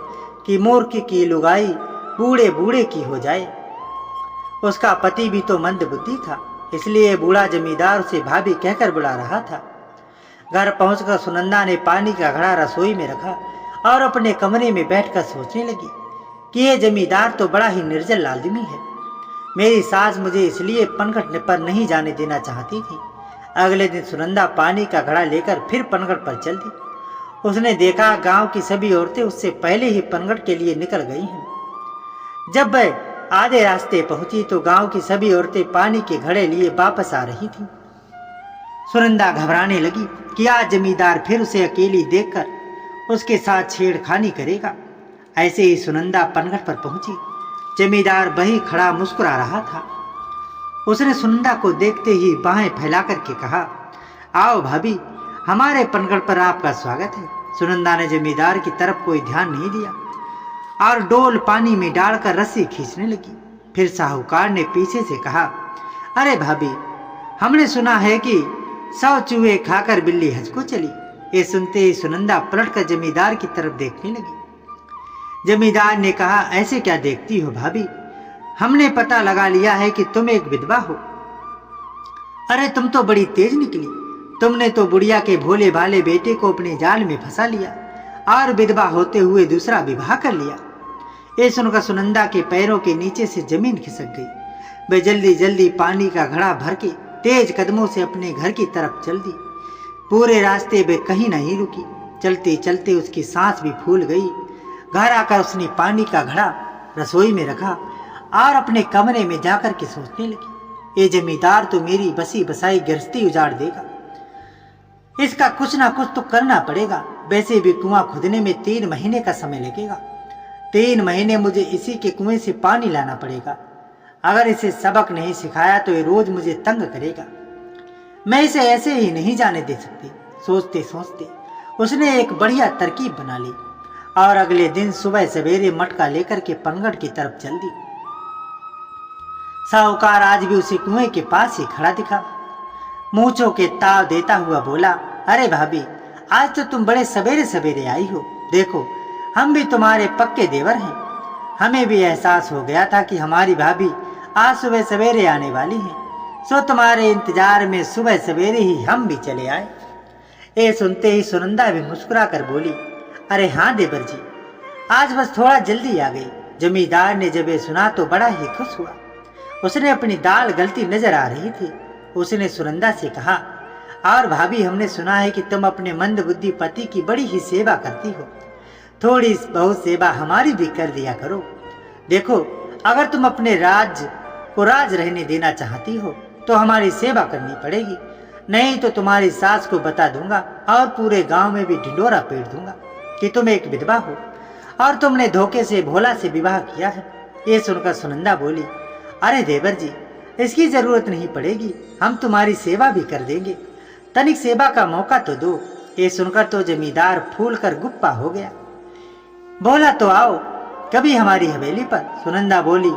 कि मूर्ख की लुगाई बूढ़े बूढ़े की हो जाए। उसका पति भी तो मंदबुद्धि था, इसलिए बूढ़ा जमींदार उसे भाभी कहकर बुला रहा था। घर पहुंचकर सुनंदा ने पानी का घड़ा रसोई में रखा और अपने कमरे में बैठकर सोचने लगी कि यह जमींदार तो बड़ा ही निर्जल आदमी है। मेरी सास मुझे इसलिए पनघट पर नहीं जाने देना चाहती थी। अगले दिन सुनंदा पानी का घड़ा लेकर फिर पनघट पर चल दी। उसने देखा गांव की सभी औरतें उससे पहले ही पनघट के लिए निकल गई हैं। जब वह आधे रास्ते पहुंची तो गांव की सभी औरतें पानी के घड़े लिए वापस आ रही थीं। सुनंदा घबराने लगी कि आज जमींदार फिर उसे अकेली देखकर उसके साथ छेड़खानी करेगा। ऐसे ही सुनंदा पनघट पर पहुंची। जमींदार वहीं खड़ा मुस्कुरा रहा था। उसने सुनंदा को देखते ही बाहें फैला करके कहा, आओ भाभी, हमारे पनघट पर आपका स्वागत है। सुनंदा ने जमींदार की तरफ कोई ध्यान नहीं दिया और डोल पानी में डालकर रस्सी खींचने लगी। फिर साहूकार ने पीछे से कहा, अरे भाभी, हमने सुना है कि 100 चूहे खाकर बिल्ली हज को चली। ये सुनते ही सुनंदा पलटकर जमींदार की तरफ देखने लगी। जमींदार ने कहा, ऐसे क्या देखती हो भाभी, हमने पता लगा लिया है कि तुम एक विधवा हो। अरे तुम तो बड़ी तेज निकली, तुमने तो बुढ़िया के भोले भाले बेटे को अपने जाल में फंसा लिया और विधवा होते हुए दूसरा विवाह कर लिया। ये सुनकर सुनंदा के पैरों के नीचे से जमीन खिसक गई। वह जल्दी जल्दी पानी का घड़ा भर के तेज कदमों से अपने घर की तरफ चल दी। पूरे रास्ते वे कहीं नहीं रुकी। चलते चलते उसकी सांस भी फूल गई। घर आकर उसने पानी का घड़ा रसोई में रखा और अपने कमरे में जाकर के सोचने लगी, ये जमींदार तो मेरी बसी बसाई गृहस्थी उजाड़ देगा। इसका कुछ ना कुछ तो करना पड़ेगा। वैसे भी कुआं खुदने में 3 महीने का समय लगेगा। 3 महीने मुझे इसी के कुएं से पानी लाना पड़ेगा। अगर इसे सबक नहीं सिखाया तो ये रोज मुझे तंग करेगा। मैं इसे ऐसे ही नहीं जाने दे सकती। सोचते सोचते उसने एक बढ़िया तरकीब बना ली और अगले दिन सुबह सवेरे मटका लेकर के पनघट की तरफ चल दी। साहूकार आज भी उसी कुएं के पास ही खड़ा दिखा। मूंछों के ताव देता हुआ बोला, अरे भाभी, आज तो तुम बड़े सवेरे सवेरे आई हो। देखो, हम भी तुम्हारे पक्के देवर हैं। हमें भी एहसास हो गया था कि हमारी भाभी आज सुबह सवेरे आने वाली हैं, सो तुम्हारे इंतजार में सुबह सवेरे ही हम भी चले आए। ये सुनते ही सुनंदा भी मुस्कुरा कर बोली, अरे हाँ देवर जी, आज बस थोड़ा जल्दी आ गई। जमींदार ने जब ये सुना तो बड़ा ही खुश हुआ। उसने अपनी दाल गलती नजर आ रही थी। उसने सुनंदा से कहा, और भाभी, हमने सुना है कि तुम अपने मंदबुद्धि पति की बड़ी ही सेवा करती हो। थोड़ी बहुत सेवा हमारी भी कर दिया करो। देखो, अगर तुम अपने राज्य को राज रहने देना चाहती हो तो हमारी सेवा करनी पड़ेगी, नहीं तो तुम्हारी सास को बता दूंगा और पूरे गांव में भी ढिंडोरा पीट दूंगा कि तुम एक विधवा हो और तुमने धोखे से भोला से विवाह किया है। ये सुनकर सुनंदा बोली, अरे देवर जी, इसकी जरूरत नहीं पड़ेगी, हम तुम्हारी सेवा भी कर देंगे। तनिक सेवा का मौका तो दो। ये सुनकर तो जमींदार फूल कर गुप्पा हो गया। बोला, तो आओ कभी हमारी हवेली पर। सुनंदा बोली,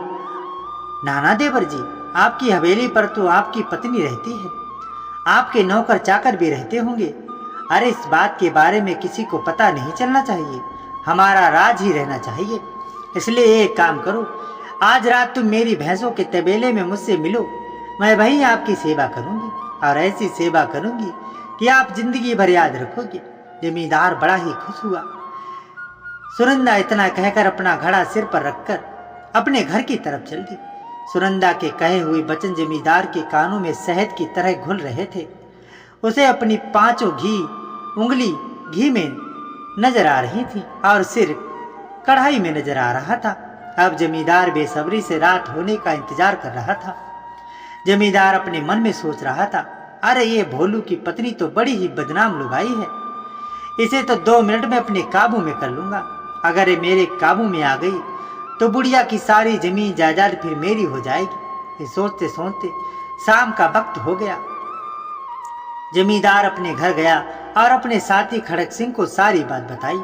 नाना देवर जी, आपकी हवेली पर तो आपकी पत्नी रहती है, आपके नौकर चाकर भी रहते होंगे। अरे इस बात के बारे में किसी को पता नहीं चलना चाहिए, हमारा राज ही रहना चाहिए। इसलिए एक काम करो, आज रात तुम मेरी भैंसों के तबेले में मुझसे मिलो। मैं वहीं आपकी सेवा करूंगी और ऐसी सेवा करूंगी कि आप जिंदगी भर याद रखोगे। जमींदार बड़ा ही खुश हुआ। सुनंदा इतना कहकर अपना घड़ा सिर पर रखकर अपने घर की तरफ चल दी। सुनंदा के कहे हुए वचन जमींदार के कानों में शहद की तरह घुल रहे थे। उसे अपनी 5 उंगली घी में नजर आ रही थी और सिर कढ़ाई में नजर आ रहा था। अब जमींदार बेसब्री से रात होने का इंतजार कर रहा था। जमींदार अपने मन में सोच रहा था, अरे ये भोलू की पत्नी तो बड़ी ही बदनाम लुगाई है, इसे तो 2 मिनट में अपने काबू में कर लूंगा। अगर ये मेरे काबू में आ गई तो बुढ़िया की सारी जमीन जायदाद फिर मेरी हो जाएगी। ये सोचते सोचते शाम का वक्त हो गया। जमींदार अपने घर गया और अपने साथी खड़क सिंह को सारी बात बताई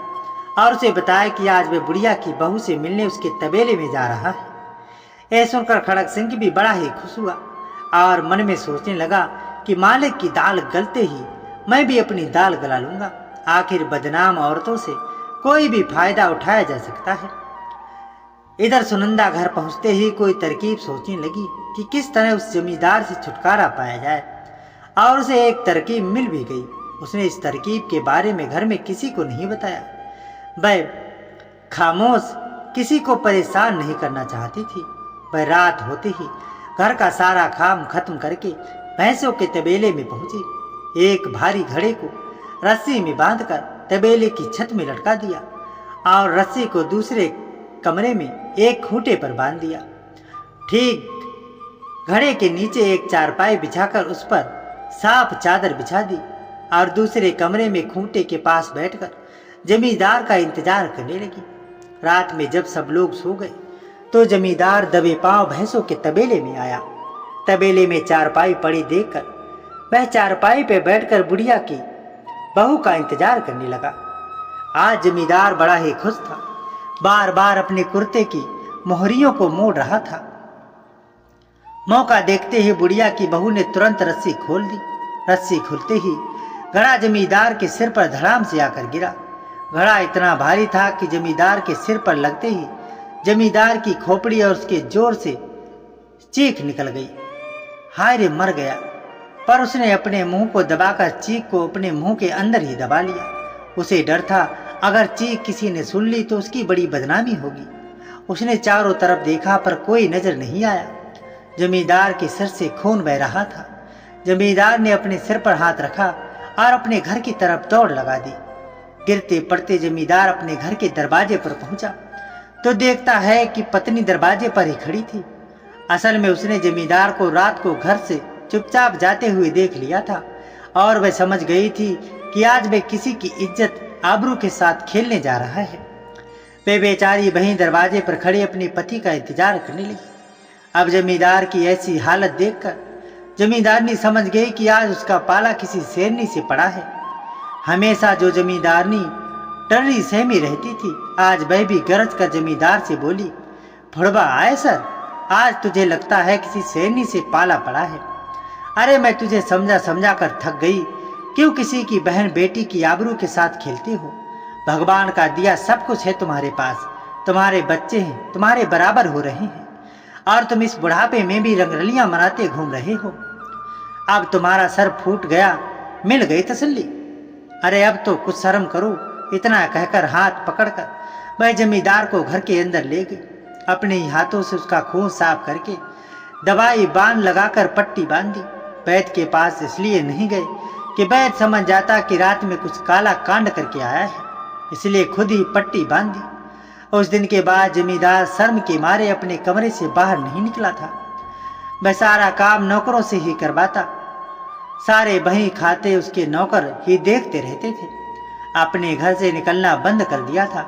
और उसे बताया कि आज वह बुढ़िया की बहू से मिलने उसके तबेले में जा रहा है। यह सुनकर खड़क सिंह भी बड़ा ही खुश हुआ और मन में सोचने लगा कि मालिक की दाल गलते ही मैं भी अपनी दाल गला लूंगा। आखिर बदनाम औरतों से कोई भी फायदा उठाया जा सकता है। इधर सुनंदा घर पहुंचते ही कोई तरकीब सोचने लगी कि किस तरह उस जमींदार से छुटकारा पाया जाए, और उसे एक तरकीब मिल भी गई। उसने इस तरकीब के बारे में घर में किसी को नहीं बताया। वह खामोश किसी को परेशान नहीं करना चाहती थी। वह रात होते ही घर का सारा काम खत्म करके भैंसों के तबेले में पहुंची। एक भारी घड़े को रस्सी में बांधकर तबेले की छत में लटका दिया और रस्सी को दूसरे कमरे में एक खूंटे पर बांध दिया। ठीक घड़े के नीचे एक चारपाई बिछाकर उस पर साफ चादर बिछा दी और दूसरे कमरे में खूंटे के पास बैठकर जमींदार का इंतजार करने लगी। रात में जब सब लोग सो गए तो जमींदार दबे पांव भैंसों के तबेले में आया। तबेले में चारपाई पड़ी देखकर वह चारपाई पे बैठकर बुढ़िया की बहू का इंतजार करने लगा। आज जमींदार बड़ा ही खुश था, बार बार अपने कुर्ते की मोहरियों को मोड़ रहा था। मौका देखते ही बुढ़िया की बहू ने तुरंत रस्सी खोल दी। रस्सी खुलते ही घड़ा जमींदार के सिर पर धड़ाम से आकर गिरा। घड़ा इतना भारी था कि जमींदार के सिर पर लगते ही जमींदार की खोपड़ी और उसके जोर से चीख निकल गई। हाय रे, मर गया। पर उसने अपने मुंह को दबाकर चीख को अपने मुंह के अंदर ही दबा लिया। उसे डर था अगर चीख किसी ने सुन ली तो उसकी बड़ी बदनामी होगी। उसने चारों तरफ देखा पर कोई नजर नहीं आया। जमींदार के सिर से खून बह रहा था। जमींदार ने अपने सिर पर हाथ रखा और अपने घर की तरफ दौड़ लगा दी। गिरते पड़ते जमींदार अपने घर के दरवाजे पर पहुंचा तो देखता है कि पत्नी दरवाजे पर ही खड़ी थी। असल में उसने जमींदार को रात को घर से चुपचाप जाते हुए देख लिया था और वह समझ गई थी कि आज वह किसी की इज्जत आबरू के साथ खेलने जा रहा है। वे बेचारी वहीं दरवाजे पर खड़े अपने पति का इंतजार करने लगी। अब जमींदार की ऐसी हालत देखकर जमींदारनी समझ गई कि आज उसका पाला किसी शेरनी से पड़ा है। हमेशा जो जमींदारनी डरी सहमी रहती थी, आज वह भी गरज कर जमींदार से बोली, फुड़बा आए सर, आज तुझे लगता है किसी शेरनी से पाला पड़ा है। अरे मैं तुझे समझा समझा कर थक गई। क्यों किसी की बहन बेटी की आबरू के साथ खेलते हो? भगवान का दिया सब कुछ है तुम्हारे पास, तुम्हारे बच्चे हैं, तुम्हारे बराबर हो रहे हैं और तुम इस बुढ़ापे में भी रंगरलियां मनाते घूम रहे हो। अब तुम्हारा सर फूट गया, मिल गई तसल्ली। अरे अब तो कुछ शर्म करो। इतना कहकर हाथ पकड़कर वह जमींदार को घर के अंदर ले गई। अपने ही हाथों से उसका खून साफ करके दवाई बांध लगाकर पट्टी बांधी। वैद्य के पास इसलिए नहीं गए कि वैद्य समझ जाता कि रात में कुछ काला कांड करके आया है, इसलिए खुद ही पट्टी बांधी। उस दिन के बाद जमींदार शर्म के मारे अपने कमरे से बाहर नहीं निकला था। वह सारा काम नौकरों से ही करवाता। सारे बही खाते उसके नौकर ही देखते रहते थे। अपने घर से निकलना बंद कर दिया था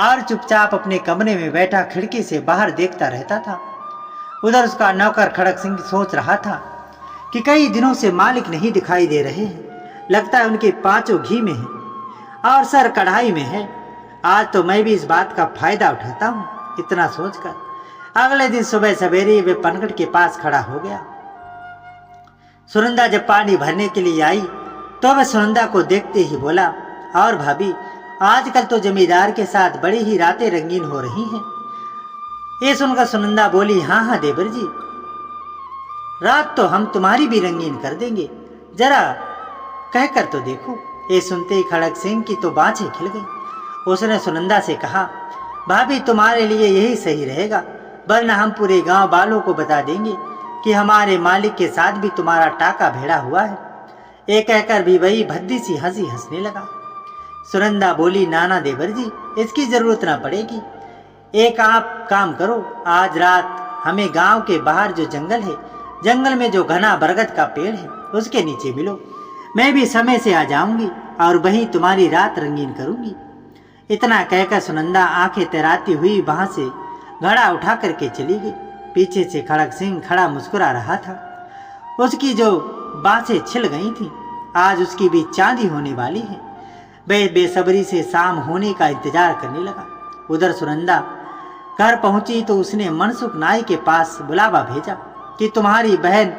और चुपचाप अपने कमरे में बैठा खिड़की से बाहर देखता रहता था। उधर उसका नौकर खड़क सिंह सोच रहा था कि कई दिनों से मालिक नहीं दिखाई दे रहे हैं। लगता है उनके पांचों घी में है और सर कढ़ाई में है। आज तो मैं भी इस बात का फायदा उठाता हूँ। इतना सोचकर अगले दिन सुबह सवेरे वे पनघट के पास खड़ा हो गया। सुनंदा जब पानी भरने के लिए आई तो वह सुनंदा को देखते ही बोला, और भाभी, आजकल तो जमींदार के साथ बड़ी ही रातें रंगीन हो रही हैं। ये सुनकर सुनंदा बोली, हाँ हाँ देवर जी, रात तो हम तुम्हारी भी रंगीन कर देंगे, जरा कहकर तो देखो। ये सुनते ही खड़क सिंह की तो बाँछें खिल गई। उसने सुनंदा से कहा, भाभी तुम्हारे लिए यही सही रहेगा, वरना हम पूरे गांव वालों को बता देंगे कि हमारे मालिक के साथ भी तुम्हारा टाका भिड़ा हुआ है। ये कहकर भी वही भद्दी सी हंसी हंसने लगा। सुनंदा बोली, नाना देवर जी, इसकी जरूरत ना पड़ेगी। एक आप काम करो, आज रात हमें गांव के बाहर जो जंगल है, जंगल में जो घना बरगद का पेड़ है, उसके नीचे मिलो। मैं भी समय से आ जाऊंगी और वहीं तुम्हारी रात रंगीन करूंगी। इतना कहकर सुनंदा आंखें तैराती हुई वहां से घड़ा उठा करके चली गई। पीछे से खड़क सिंह खड़ा मुस्कुरा रहा था। उसकी जो बाँसें छिल गई थी, आज उसकी भी चांदी होने वाली है। वह बेसब्री से शाम होने का इंतजार करने लगा। उधर सुनंदा घर पहुंची तो उसने मनसुख नाई के पास बुलावा भेजा कि तुम्हारी बहन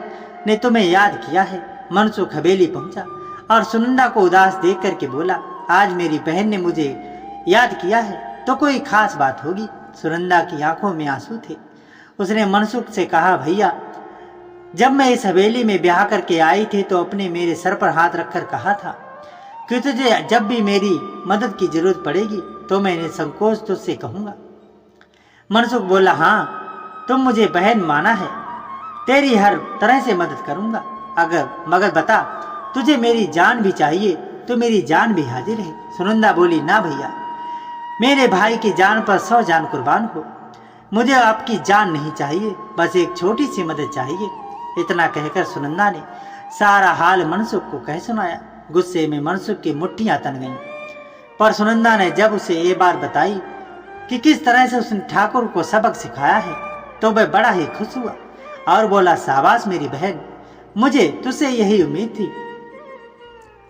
ने तुम्हें याद किया है। मनसुख हवेली पहुंचा और सुनंदा को उदास देख करके बोला, आज मेरी बहन ने मुझे याद किया है तो कोई खास बात होगी। सुनंदा की आंखों में आंसू थे। उसने मनसुख से कहा, भैया, जब मैं इस हवेली में ब्याह करके आई थी तो अपने मेरे सर पर हाथ रखकर कहा था कि तुझे जब भी मेरी मदद की जरूरत पड़ेगी तो मैं निसंकोच तुझसे कहूंगा। मनसुख बोला, हाँ, तुम मुझे बहन माना है, तेरी हर तरह से मदद करूंगा। मगर बता, तुझे मेरी जान भी चाहिए तो मेरी जान भी हाजिर है। सुनंदा बोली, ना भैया, मेरे भाई की जान पर 100 जान कुर्बान हो, मुझे आपकी जान नहीं चाहिए, बस एक छोटी सी मदद चाहिए। इतना कहकर सुनंदा ने सारा हाल मनसुख को कह सुनाया। गुस्से में मनसुख की मुट्ठियां तन गईं, पर सुनंदा ने जब उसे ये बात बताई कि किस तरह से उसने ठाकुर को सबक सिखाया है तो वह बड़ा ही खुश हुआ और बोला, शाबाश मेरी बहन, मुझे तुझसे यही उम्मीद थी।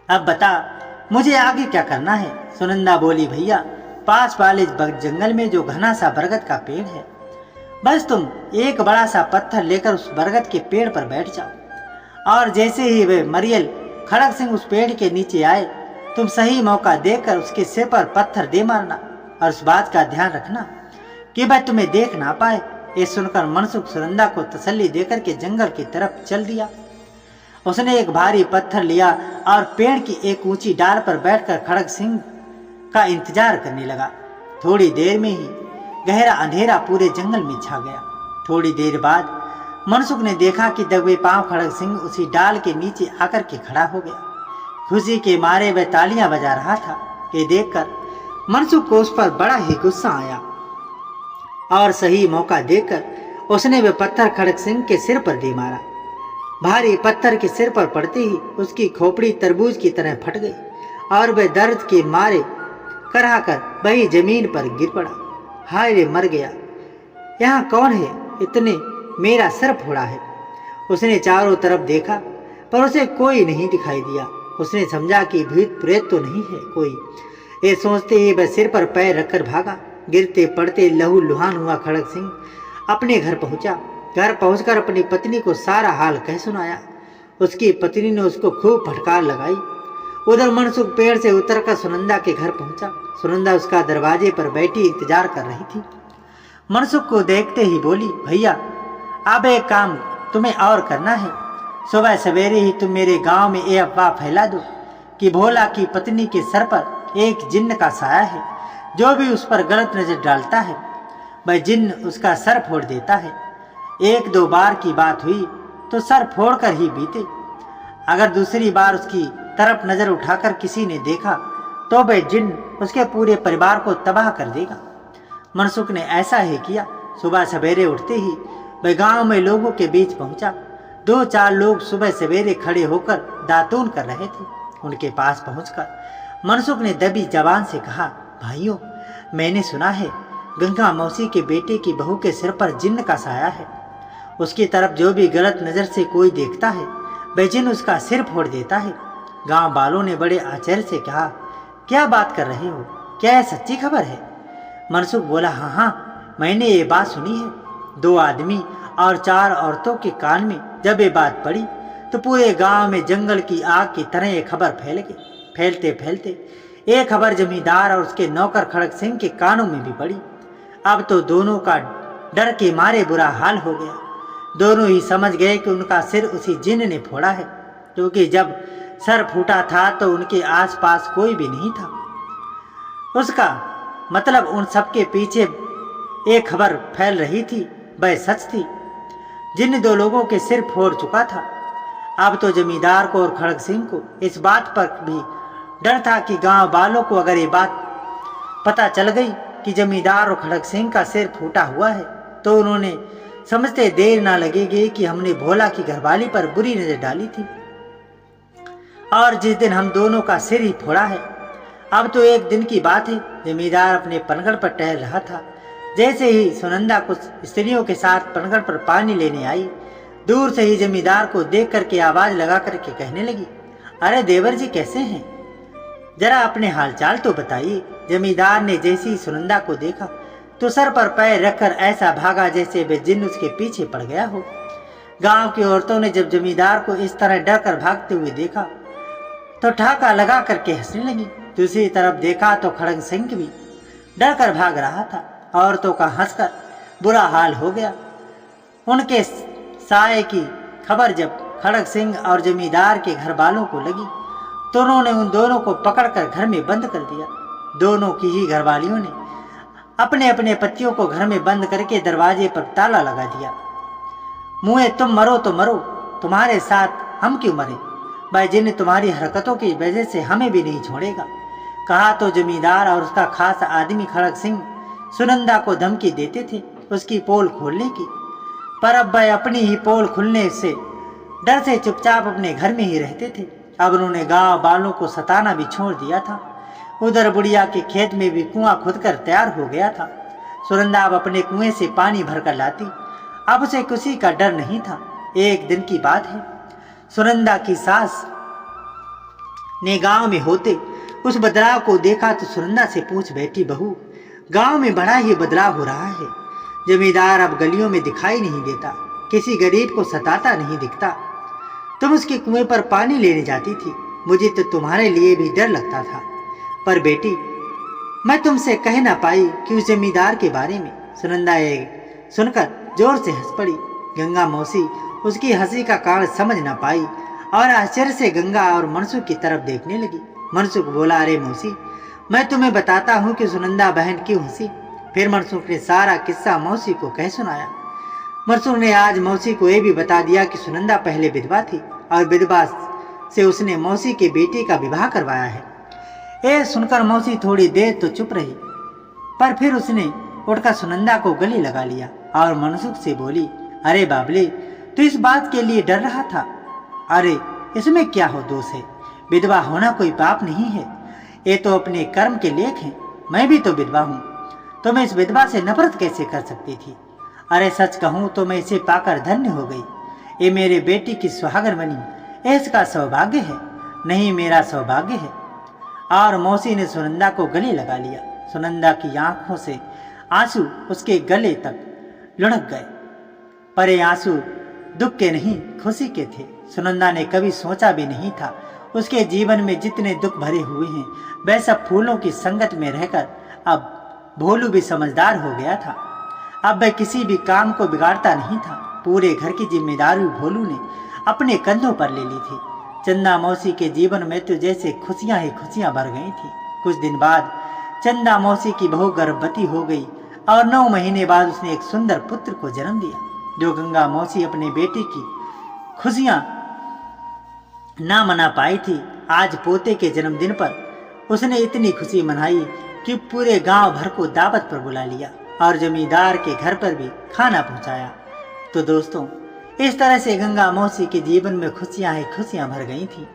अब बता, मुझे आगे क्या करना है? सुनंदा बोली, भैया, पास वाले जंगल में जो घना सा बरगद का पेड़ है, बस तुम एक बड़ा सा पत्थर लेकर उस बरगद के पेड़ पर बैठ जाओ और जैसे ही वे मरियल खड़ग सिंह उस पेड़ के नीचे आए, तुम सही मौका देखकर उसके सिर पर पत्थर दे मारना और उस बात का ध्यान रखना कि वह तुम्हें देख ना पाए। ये सुनकर मनसुख सुनंदा को तसल्ली देकर के जंगल की तरफ चल दिया। उसने एक भारी पत्थर लिया और पेड़ की एक ऊंची डाल पर बैठकर खड़ग सिंह का इंतजार करने लगा। थोड़ी देर में ही गहरा अंधेरा पूरे जंगल में छा गया। थोड़ी देर बाद मनसुख ने देखा कि दबे पांव खड़ग सिंह उसी डाल के नीचे आकर के खड़ा हो गया। खुशी के मारे वह तालियां बजा रहा था। ये देखकर मनसुख को उस पर बड़ा ही गुस्सा आया और सही मौका देखकर उसने वह पत्थर खड़ग सिंह के सिर पर दे मारा। भारी पत्थर के सिर पर पड़ते ही उसकी खोपड़ी तरबूज की तरह फट गई और वह दर्द के मारे कराकर वही जमीन पर गिर पड़ा। हाय रे, मर गया, यहाँ कौन है, इतने मेरा सर फोड़ा है। उसने चारों तरफ देखा पर उसे कोई नहीं दिखाई दिया। उसने समझा कि भूत प्रेत तो नहीं है कोई। ये सोचते ही वह सिर पर पैर रखकर भागा। गिरते पड़ते लहू लुहान हुआ खड़ग सिंह अपने घर पहुंचा। घर पहुंचकर अपनी पत्नी को सारा हाल कह सुनाया। उसकी पत्नी ने उसको खूब फटकार लगाई। उधर मनसुख पेड़ से उतरकर सुनंदा के घर पहुंचा। सुनंदा उसका दरवाजे पर बैठी इंतजार कर रही थी। मनसुख को देखते ही बोली, भैया, अब एक काम तुम्हें और करना है। सुबह सवेरे ही तुम मेरे गांव में ये अफवाह फैला दो कि भोला की पत्नी के सर पर एक जिन्न का साया है। जो भी उस पर गलत नजर डालता है वह जिन्न उसका सर फोड़ देता है। 1-2 बार की बात हुई तो सर फोड़कर ही बीते। अगर दूसरी बार उसकी तरफ नजर उठाकर किसी ने देखा तो वह जिन्न उसके पूरे परिवार को तबाह कर देगा। मनसुख ने ऐसा ही किया। सुबह सवेरे उठते ही वह गांव में लोगों के बीच पहुंचा। 2-4 लोग सुबह सवेरे खड़े होकर दातून कर रहे थे। उनके पास पहुंचकर मनसुख ने दबी जबान से कहा, भाइयों, मैंने सुना है गंगा मौसी के बेटे की बहू के सिर पर जिन्न का साया है। उसकी तरफ जो भी गलत नजर से कोई देखता है वह जिन्न उसका सिर फोड़ देता है। गांव वालों ने बड़े आश्चर्य से कहा, क्या बात कर रहे हो, क्या यह सच्ची खबर है? मनसुख बोला, हाँ हाँ, मैंने ये बात सुनी है। 2 आदमी और 4 औरतों के कान में जब ये बात पड़ी तो पूरे गांव में जंगल की आग की तरह ये खबर फैल गई। फैलते फैलते ये खबर जमींदार और उसके नौकर खड़ग सिंह के कानों में भी पड़ी। अब तो दोनों का डर के मारे बुरा हाल हो गया। दोनों ही समझ गए कि उनका सिर उसी जिन्न ने फोड़ा है, क्योंकि जब सर फूटा था तो उनके आसपास कोई भी नहीं था। उसका मतलब उन सबके पीछे एक खबर फैल रही थी, वह सच थी। जिन्न 2 लोगों के सिर फोड़ चुका था। अब तो जमींदार को और खड़ग सिंह को इस बात पर भी डर था कि गांव वालों को अगर ये बात पता चल गई कि जमींदार और खड़ग सिंह का सिर फूटा हुआ है तो उन्होंने समझते देर ना लगेगी कि हमने भोला की घरवाली पर बुरी नजर डाली थी और जिस दिन हम दोनों का सिर ही फोड़ा है। अब तो एक दिन की बात है, जमींदार अपने पनगढ़ पर टहल रहा था। जैसे ही सुनंदा कुछ स्त्रियों के साथ पनगढ़ पर पानी लेने आई, दूर से ही जमींदार को देख करके आवाज लगा करके कहने लगी, अरे देवर जी, कैसे हैं? जरा अपने हालचाल तो बताइए। जमींदार ने जैसे ही सुनंदा को देखा तो सर पर पैर रखकर ऐसा भागा जैसे वे जिन्न उसके पीछे पड़ गया हो। गांव की औरतों ने जब जमींदार को इस तरह डर कर भागते हुए देखा तो ठाका लगा करके हंसने लगी। दूसरी तरफ देखा तो खड़ग सिंह भी डर कर भाग रहा था औरतों का हंसकर बुरा हाल हो गया। उनके साये की खबर जब खड़ग सिंह और जमींदार के घर वालों को लगी तो उन्होंने उन दोनों को पकड़कर घर में बंद कर दिया। दोनों की ही घरवालियों ने अपने अपने पतियों को घर में बंद करके दरवाजे पर ताला लगा दिया। मुए तुम मरो तो मरो, तुम्हारे साथ हम क्यों मरे, भाई जिन तुम्हारी हरकतों की वजह से हमें भी नहीं छोड़ेगा। कहा तो जमींदार और उसका खास आदमी खड़ग सिंह सुनंदा को धमकी देते थे उसकी पोल खोलने की, पर अब वह अपनी ही पोल खुलने से डर से चुपचाप अपने घर में ही रहते थे। अब उन्होंने गांव वालों को सताना भी छोड़ दिया था। उधर बुढ़िया के खेत में भी कुआं खुदकर तैयार हो गया था। सुनंदा अब अपने कुएं से पानी भरकर लाती, अब उसे किसी का डर नहीं था। एक दिन की बात है, सुनंदा की सास ने गांव में होते उस बदलाव को देखा तो सुनंदा से पूछ बैठी, बहू गांव में बड़ा ही बदलाव हो रहा है। जमींदार अब गलियों में दिखाई नहीं देता, किसी गरीब को सताता नहीं दिखता। तुम उसके कुएं पर पानी लेने जाती थी, मुझे तो तुम्हारे लिए भी डर लगता था, पर बेटी मैं तुमसे कह ना पाई कि उस जमींदार के बारे में। सुनंदा ये सुनकर जोर से हंस पड़ी। गंगा मौसी उसकी हंसी का कारण समझ ना पाई और आश्चर्य से गंगा और मनसुख की तरफ देखने लगी। मनसुख बोला, अरे मौसी मैं तुम्हें बताता हूँ कि सुनंदा बहन क्यों हंसी। फिर मनसुख ने सारा किस्सा मौसी को कह सुनाया। मनसुख ने आज मौसी को यह भी बता दिया कि सुनंदा पहले विधवा थी और विधवा से उसने मौसी के बेटे का विवाह करवाया है। ये सुनकर मौसी थोड़ी देर तो चुप रही, पर फिर उसने उठकर सुनंदा को गले लगा लिया और मनसुख से बोली, अरे बाबले तू इस बात के लिए डर रहा था, अरे इसमें क्या हो दोष है, विधवा होना कोई पाप नहीं है, ये तो अपने कर्म के लेख हैं। मैं भी तो विधवा हूँ, तो मैं इस विधवा से नफरत कैसे कर सकती थी। अरे सच कहूँ तो मैं इसे पाकर धन्य हो गई। ये मेरे बेटी की सुहागन बनी, इसका सौभाग्य है, नहीं मेरा सौभाग्य है। और मौसी ने सुनंदा को गले लगा लिया। सुनंदा की आंखों से आंसू उसके गले तक लुढ़क गए, पर ये आंसू दुख के नहीं खुशी के थे। सुनंदा ने कभी सोचा भी नहीं था उसके जीवन में जितने दुख भरे हुए हैं वह सब फूलों की संगत में रहकर अब भोलू भी समझदार हो गया था। अब वह किसी भी काम को बिगाड़ता नहीं था। पूरे घर की जिम्मेदारी भोलू ने अपने कंधों पर ले ली थी। चंदा मौसी के जीवन में तो जैसे खुशियां ही खुशियां भर गई थी। कुछ दिन बाद चंदा मौसी की बहू गर्भवती हो गई और 9 महीने बाद उसने एक सुंदर पुत्र को जन्म दिया। जो गंगा मौसी अपने बेटे की खुशियां ना मना पाई थी, आज पोते के जन्मदिन पर उसने इतनी खुशी मनाई कि पूरे गांव भर को दावत पर बुला लिया और जमींदार के घर पर भी खाना पहुंचाया। तो दोस्तों, इस तरह से गंगा मौसी के जीवन में खुशियां ही खुशियां भर गई थी।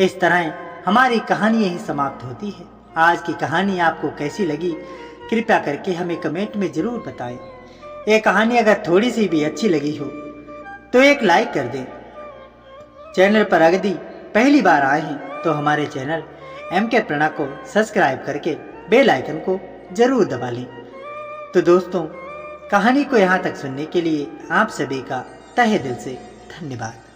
इस तरह हमारी कहानी यही समाप्त होती है। आज की कहानी आपको कैसी लगी कृपया करके हमें कमेंट में जरूर बताएं। ये कहानी अगर थोड़ी सी भी अच्छी लगी हो तो एक लाइक कर दें। चैनल पर यदि पहली बार आए हैं तो हमारे चैनल MK प्रणा को सब्सक्राइब करके बेल आइकन को जरूर दबा लें। तो दोस्तों, कहानी को यहाँ तक सुनने के लिए आप सभी का तहे दिल से धन्यवाद।